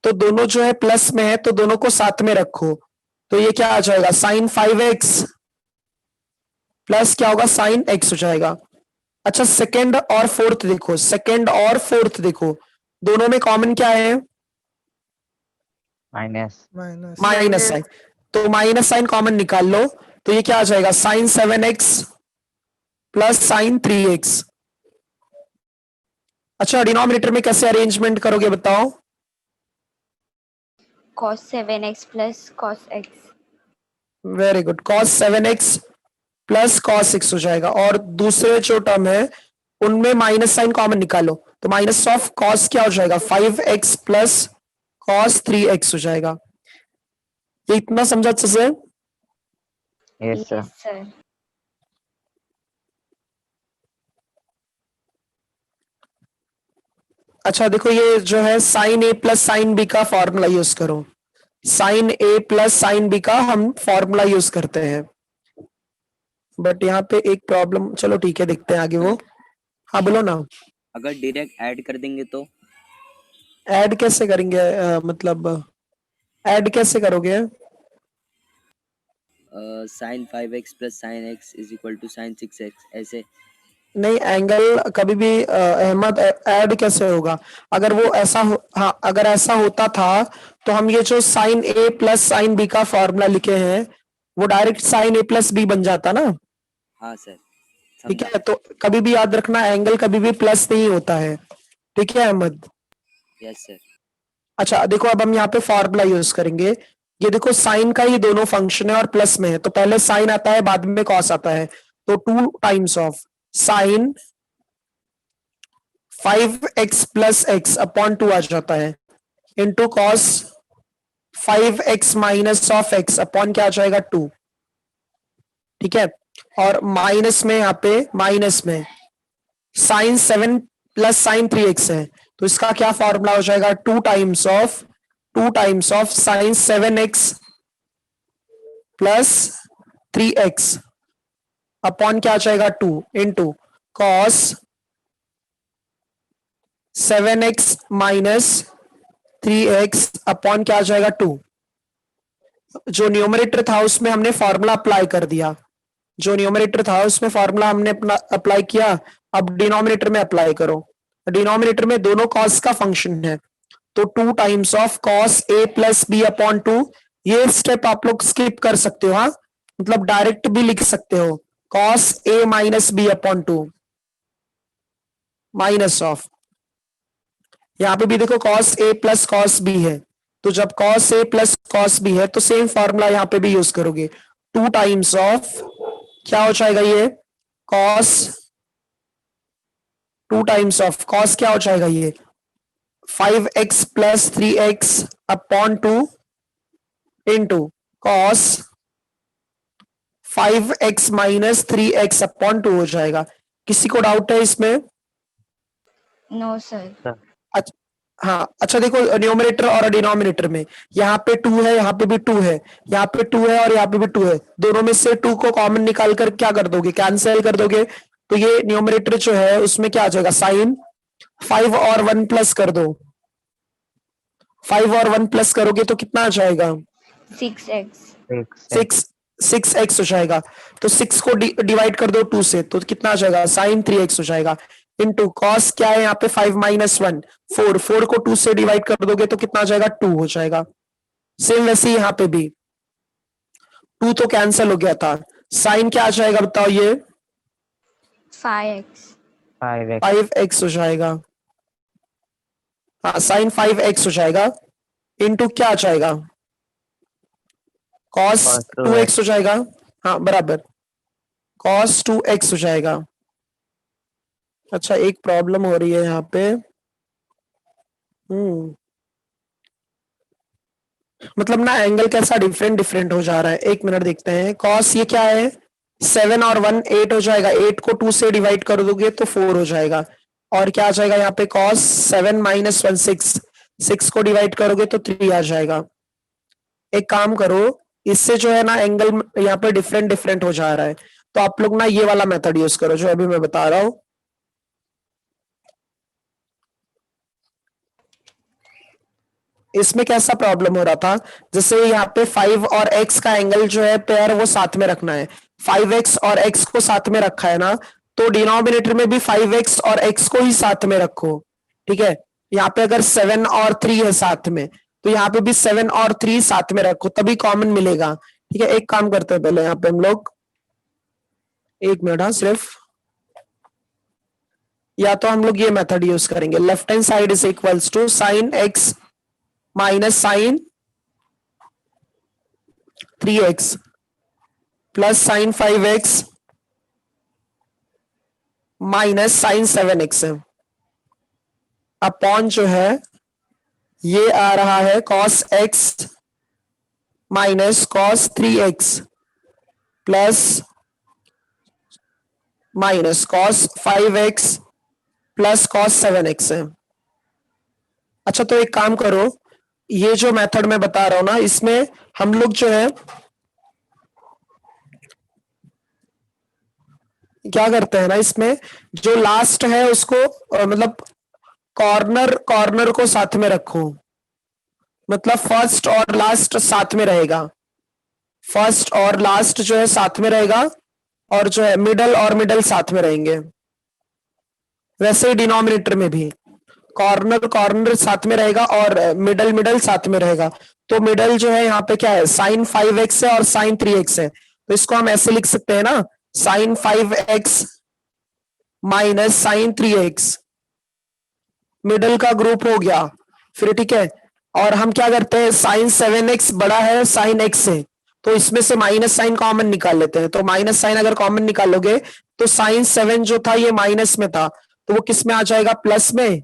तो दोनों जो है प्लस में है तो दोनों को साथ में रखो। तो ये क्या आ जाएगा, साइन 5x प्लस क्या होगा, साइन x हो जाएगा। अच्छा सेकंड और फोर्थ देखो, सेकंड और फोर्थ देखो, दोनों में कॉमन क्या है, माइनस माइनस। Minus sine. तो माइनस साइन कॉमन निकाल लो, तो ये क्या आ जाएगा, sign 7x plus sign 3x। अच्छा डिनोमिनेटर में कैसे अरेंजमेंट करोगे बताओ? cos 7x plus cos x। Very good, cos 7x plus cos x हो जाएगा, और दूसरे जो टर्म है उनमें माइनस साइन कॉमन निकालो, तो माइनस ऑफ cos क्या हो जाएगा, 5x प्लस cos 3x हो जाएगा। ये इतना समझा अच्छे से? Yes sir. Yes sir. अच्छा देखो ये जो है sine a plus sine b का फॉर्मूला यूज करो। Sine A plus sine B का हम फॉर्मूला यूज करते हैं। बट यहाँ पे एक प्रॉब्लम, चलो ठीक है देखते हैं आगे वो। हाँ बोलो ना। अगर डायरेक्ट ऐड कर देंगे तो? ऐड कैसे करेंगे? मतलब ऐड कैसे करोगे? Sine 5x plus sine x is equal to sine 6x, ऐसे। नहीं, एंगल कभी भी अहमद ऐड कैसे होगा? अगर वो ऐसा हो, हाँ अगर ऐसा होता था तो हम ये जो sign A plus sine B का फॉर्मूला लिखे हैं वो direct sine A plus B बन जाता ना। हाँ सर, ठीक है, तो कभी भी याद रखना एंगल कभी भी प्लस नहीं होता है। ठीक है अहमद? Yes sir. अच्छा देखो, अब हम यहाँ पे फॉर्मूला यूज करेंगे। ये देखो साइन का ही दोनों फंक्शन है और प्लस में है, तो पहले साइन आता है बाद में कॉस आता है, तो 2 times of sign 5x plus X upon 2 आ जाता है into cos 5x minus of X upon क्या आ जाएगा 2। ठीक है, और माइनस में यहाँ पे माइनस में साइन 7 प्लस साइन 3x है, तो इसका क्या फॉर्मूला हो जाएगा 2 times of sign 7x plus 3x upon क्या आ जाएगा 2 into cos 7x minus 3x upon क्या आ जाएगा 2। जो न्यूमरेटर था उसमें हमने फॉर्मूला अप्लाई कर दिया, जो न्यूमरेटर था उसमें फॉर्मूला हमने अपना अप्लाई किया। अब डिनोमिनेटर में अप्लाई करो। डिनोमिनेटर में दोनों कॉस का फंक्शन है, तो 2 times of cos A plus B upon 2। ये स्टेप आप लोग स्किप कर सकते हो, हाँ मतलब डायरेक्ट भी लिख सकते हो cos A minus B upon 2 minus of, यहाँ पे भी देखो cos a plus cos b है, तो जब cos a plus cos b है तो सेम फॉर्मूला यहाँ पे भी यूज करोगे। 2 टाइम्स ऑफ क्या हो जाएगा ये cos, 2 टाइम्स ऑफ cos क्या हो जाएगा ये 5x plus 3x upon 2 into cos 5x minus 3x upon 2 हो जाएगा। किसी को डाउट है इसमें? No, sir. हाँ अच्छा देखो, न्यूमरेटर और डिनोमिनेटर में यहाँ पे 2 है, यहाँ पे भी 2 है, यहाँ पे 2 है और यहाँ पे भी 2 है, दोनों में से 2 को कॉमन निकाल कर क्या कर दोगे, कैंसिल कर दोगे, तो ये न्यूमरेटर जो है उसमें क्या आ जाएगा साइन 5 और 1 प्लस कर दो, 5 और 1 प्लस करोगे तो कितना आ जाएगा 6x. 6x हो जाएगा। तो 6 को डिवाइड कर दो 2 से, तो कितना आ जाएगा साइन 3x हो जाएगा इंटू कॉस क्या है यहाँ पे 5 माइनस 1 4, 4 को 2 से डिवाइड कर दोगे तो कितना आ जाएगा 2 हो जाएगा। सेम वैसे ही यहाँ पे भी 2 तो कैंसिल हो गया था, साइन क्या आ जाएगा बताओ ये 5x. 5x हो जाएगा। हाँ साइन 5x हो जाएगा इंटू क्या आ जाएगा cos 2x हो जाएगा। हाँ बराबर cos 2x हो जाएगा। अच्छा एक प्रॉब्लम हो रही है यहाँ पे, मतलब ना एंगल कैसा डिफरेंट हो जा रहा है, एक मिनट देखते हैं। cos ये क्या है 7 और 1 8 हो जाएगा, 8 को 2 से डिवाइड कर दोगे तो 4 हो जाएगा, और क्या आ जाएगा यहाँ पे cos 7 माइनस 1 6, 6 को डिवाइड करोगे तो 3 आ जाएगा। एक काम करो, इससे जो है ना एंगल यहाँ पे डिफरेंट हो जा रहा है, तो आप लोग ना ये वाला मेथड यूज करो जो अभी मैं बता रहा हूं। इसमें कैसा प्रॉब्लम हो रहा था, जैसे यहाँ पे 5 और x का एंगल जो है पेयर वो साथ में रखना है, 5x और x को साथ में रखा है ना, तो डिनोमिनेटर में भी 5x और x को ही साथ में रखो। ठीक है, यहाँ पे अगर 7 और 3 है साथ में, तो यहाँ पे भी 7 और 3 साथ में रखो तभी कॉमन मिलेगा। ठीक है, एक काम करते हैं पहले यहाँ पे हम लोग, एक मिनट, हाँ सिर्फ, या तो हम लोग ये मेथड यूज करेंगे, left hand side is equals to sine x minus sine 3x plus sine 5x minus sine 7x है, अपॉन जो है ये आ रहा है cos x minus cos 3x plus minus cos 5x plus cos 7x है। अच्छा तो एक काम करो, ये जो मेथड मैं बता रहा हूं ना, इसमें हम लोग जो है क्या करते हैं ना, इसमें जो लास्ट है उसको मतलब कॉर्नर कॉर्नर को साथ में रखो, मतलब फर्स्ट और लास्ट साथ में रहेगा, फर्स्ट और लास्ट जो है साथ में रहेगा, और जो है मिडल और मिडल साथ में रहेंगे। वैसे ही डिनोमिनेटर में भी कॉर्नर कॉर्नर साथ में रहेगा और मिडल मिडल साथ में रहेगा। तो मिडल जो है यहाँ पे क्या है, साइन 5x है और साइन 3x है, तो इसको हम ऐसे लिख सकते हैं ना, sine 5x minus sine 3x, middle का ग्रुप हो गया। फिर ठीक है, और हम क्या करते हैं, साइन 7x बड़ा है साइन x से, तो इसमें से माइनस साइन कॉमन निकाल लेते हैं। तो माइनस साइन अगर कॉमन निकालोगे तो साइन 7 जो था ये माइनस में था, तो वो किस में आ जाएगा, प्लस में,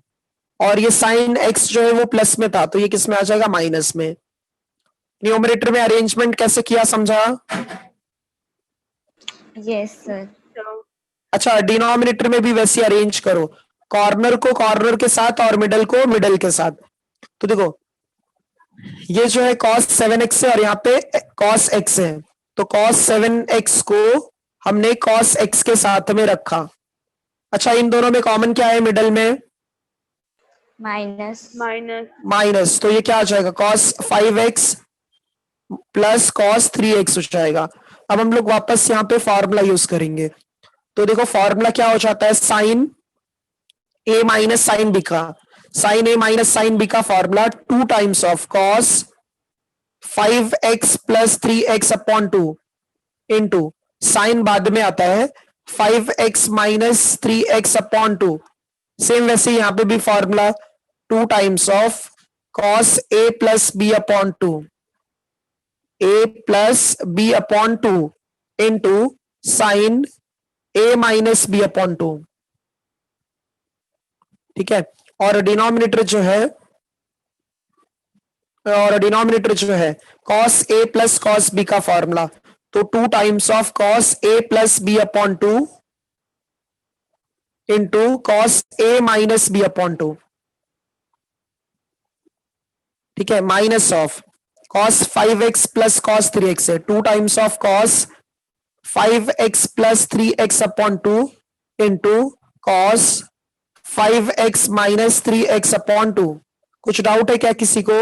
और ये साइन x जो है वो प्लस में था, तो ये किस में आ जाएगा, माइनस में। न्यूमरेटर में अरेंजमेंट कैसे किया समझा? Yes, sir. अच्छा, डिनोमिनेटर में भी वैसे अरेंज करो, कॉर्नर को कॉर्नर के साथ और मिडल को मिडल के साथ। तो देखो ये जो है cos 7x है और यहाँ पे cos x है, तो cos 7x को हमने cos x के साथ में रखा। अच्छा, इन दोनों में कॉमन क्या है मिडल में, Minus. माइनस माइनस, तो ये क्या आ जाएगा, cos 5x plus cos 3x हो जाएगा। अब हम लोग वापस यहाँ पे फॉर्मूला यूज करेंगे, तो देखो फॉर्मूला क्या हो जाता है, sine a minus sine b का, sine a minus sine b का formula 2 times of cos 5x plus 3x upon 2 into sine बाद में आता है 5x minus 3x upon 2। Same वैसे यहाँ पे भी formula 2 times of cos a plus b upon 2, a plus b upon 2 into sign a minus b upon 2। ठीक है, और डिनोमिनेटर जो है, cos a plus cos b का फॉर्मूला, तो 2 times of cos a plus b upon 2 into cos a minus b upon 2। ठीक है, minus of cos 5x plus cos 3x है, 2 times of cos 5x plus 3x upon 2 into cos 5x minus 3x upon 2। कुछ doubt है क्या किसी को?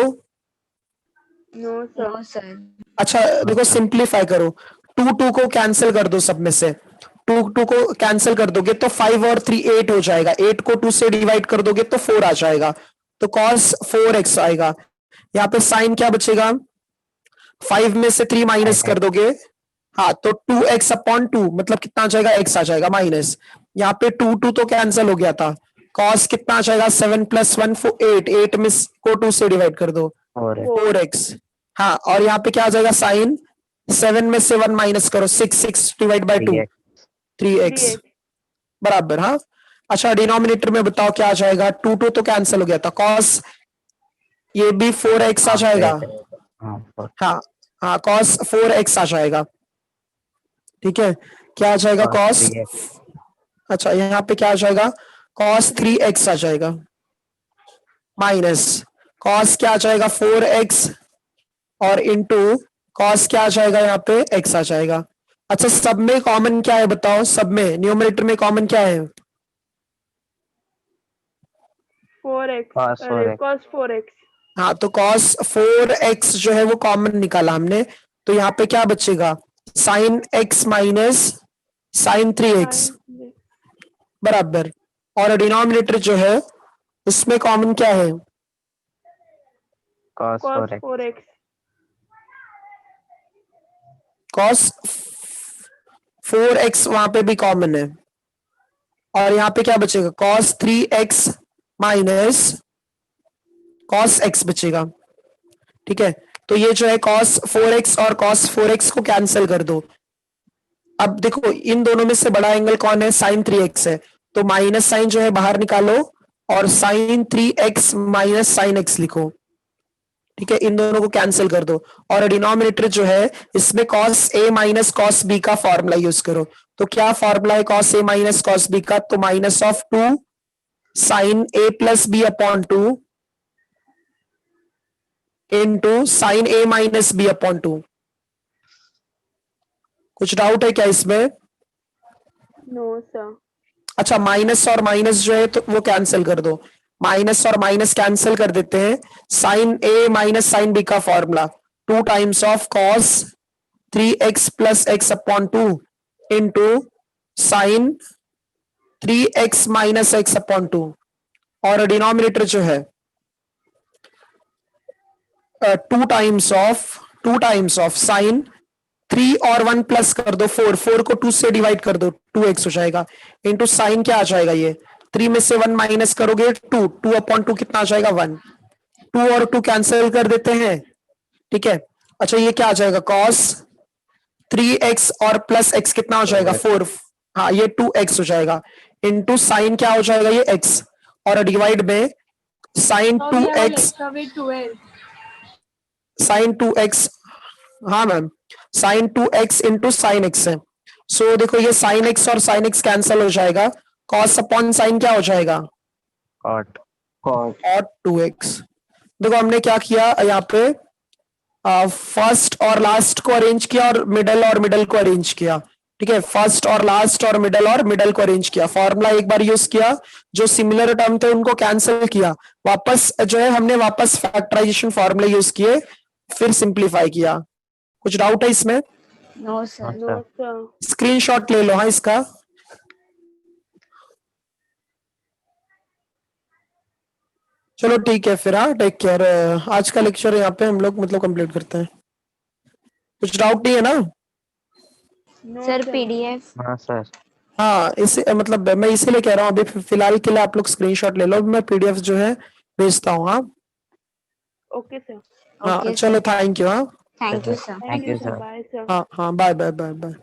No sir. No, sir. अच्छा देखो, सिंप्लीफाई करो, 2 को कैंसिल कर दो, सब में से 2 को कैंसिल कर दोगे तो 5 और 3 8 हो जाएगा, 8 को 2 से डिवाइड कर दोगे तो 4 आ जाएगा, तो cos 4x आएगा। यहाँ पे साइन क्या बचेगा, 5 में से 3 माइनस कर दोगे, हाँ, तो 2x अपॉन 2 मतलब कितना आ जाएगा, x आ जाएगा माइनस। यहाँ पे 2 तो कैंसिल हो गया था, cos कितना आ जाएगा, 7 प्लस 1 8, 8 में को 2 से डिवाइड कर दो 4x, हाँ, और यहाँ पे क्या आ जाएगा, साइन 7 में से 1 माइनस करो, 6 डिवाइड बाई 2 3x बराबर। हाँ, अच्छा डिनोमिनेटर में बताओ क्या आ जाएगा, 2 तो कैंसिल हो गया था, cos ये भी 4x आ जाएगा, हाँ हाँ, cos 4x आ जाएगा। ठीक है, क्या आ जाएगा, cos, अच्छा यहाँ पे क्या आ जाएगा, cos 3x आ जाएगा माइनस cos क्या आ जाएगा, 4x, और इंटू cos क्या आ जाएगा, यहाँ पे x आ जाएगा। अच्छा, सब में कॉमन क्या है बताओ, सब में न्यूमरेटर में कॉमन क्या है, 4x cos 4x। हाँ, तो cos 4x जो है वो कॉमन निकाला हमने, तो यहाँ पे क्या बचेगा, sine x minus sine 3x बराबर, और डिनोमिनेटर जो है उसमें कॉमन क्या है, cos 4x। cos 4x वहां पे भी कॉमन है, और यहाँ पे क्या बचेगा, cos 3x minus cos x बचेगा। ठीक है, तो ये जो है cos 4x और cos 4x को कैंसिल कर दो। अब देखो इन दोनों में से बड़ा एंगल कौन है, sin 3x है, तो माइनस साइन जो है बाहर निकालो और sin 3x minus sin x लिखो। ठीक है, इन दोनों को कैंसिल कर दो, और डिनोमिनेटर जो है इसमें cos a minus cos b का फॉर्मूला यूज करो। तो क्या फॉर्मूला है cos a minus cos b का, तो minus of 2 sin a plus b upon 2 into sine A minus B upon 2। कुछ डाउट है क्या इसमें? No sir. अच्छा, माइनस और माइनस जो है तो वो कैंसिल कर दो, माइनस और माइनस कैंसिल कर देते हैं। Sign A minus sine B का formula 2 times of cos 3x plus X upon 2 into sign 3x minus x upon 2, और डिनोमिनेटर जो है 2 टाइम्स ऑफ साइन 3 और 1 प्लस कर दो 4, 4 को 2 से डिवाइड कर दो 2x हो जाएगा, इंटू साइन क्या आ जाएगा, ये 3 में से 1 माइनस करोगे 2, 2 अपॉन 2 कितना आ जाएगा 1, 2 और 2 कैंसिल कर देते हैं, ठीक है। अच्छा ये क्या आ जाएगा, cos 3x और प्लस x कितना हो जाएगा 4, हाँ ये 2x हो जाएगा, इंटू साइन क्या हो जाएगा ये x, और डिवाइड में साइन 2x, हाँ ma'am sine 2x into sine x है। सो देखो ये साइन x और साइन x कैंसिल हो जाएगा, cos अपॉन साइन क्या हो जाएगा, cot और 2x। देखो हमने क्या किया यहाँ पे, फर्स्ट और लास्ट को अरेंज किया और मिडल को अरेंज किया, ठीक है। फर्स्ट और लास्ट और मिडल को अरेंज किया, फॉर्मूला एक बार यूज किया, जो सिमिलर टर्म थे उनको कैंसिल किया, वापस जो है हमने वापस फैक्टराइजेशन फॉर्मूले यूज किए, फिर सिंप्लीफाई किया। कुछ डाउट है इसमें? No, sir. No sir. Screenshot ले लो हाँ इसका। चलो ठीक है फिर, हाँ टेक केयर। आज का लेक्चर यहाँ पे हम लोग मतलब कंप्लीट करते हैं। कुछ डाउट नहीं है ना? Sir, PDF. हाँ सर हाँ इसे मतलब मैं इसीलिए कह रहा हूँ, अभी फिलहाल के लिए आप लोग स्क्रीनशॉट ले लो, मैं पीडीएफ जो है भेजता हूँ। हाँ ओके सर। हाँ Okay, चलो थैंक यू। हाँ Thank you, sir. Thank you, sir. Bye sir. हाँ हाँ बाय बाय बाय बाय।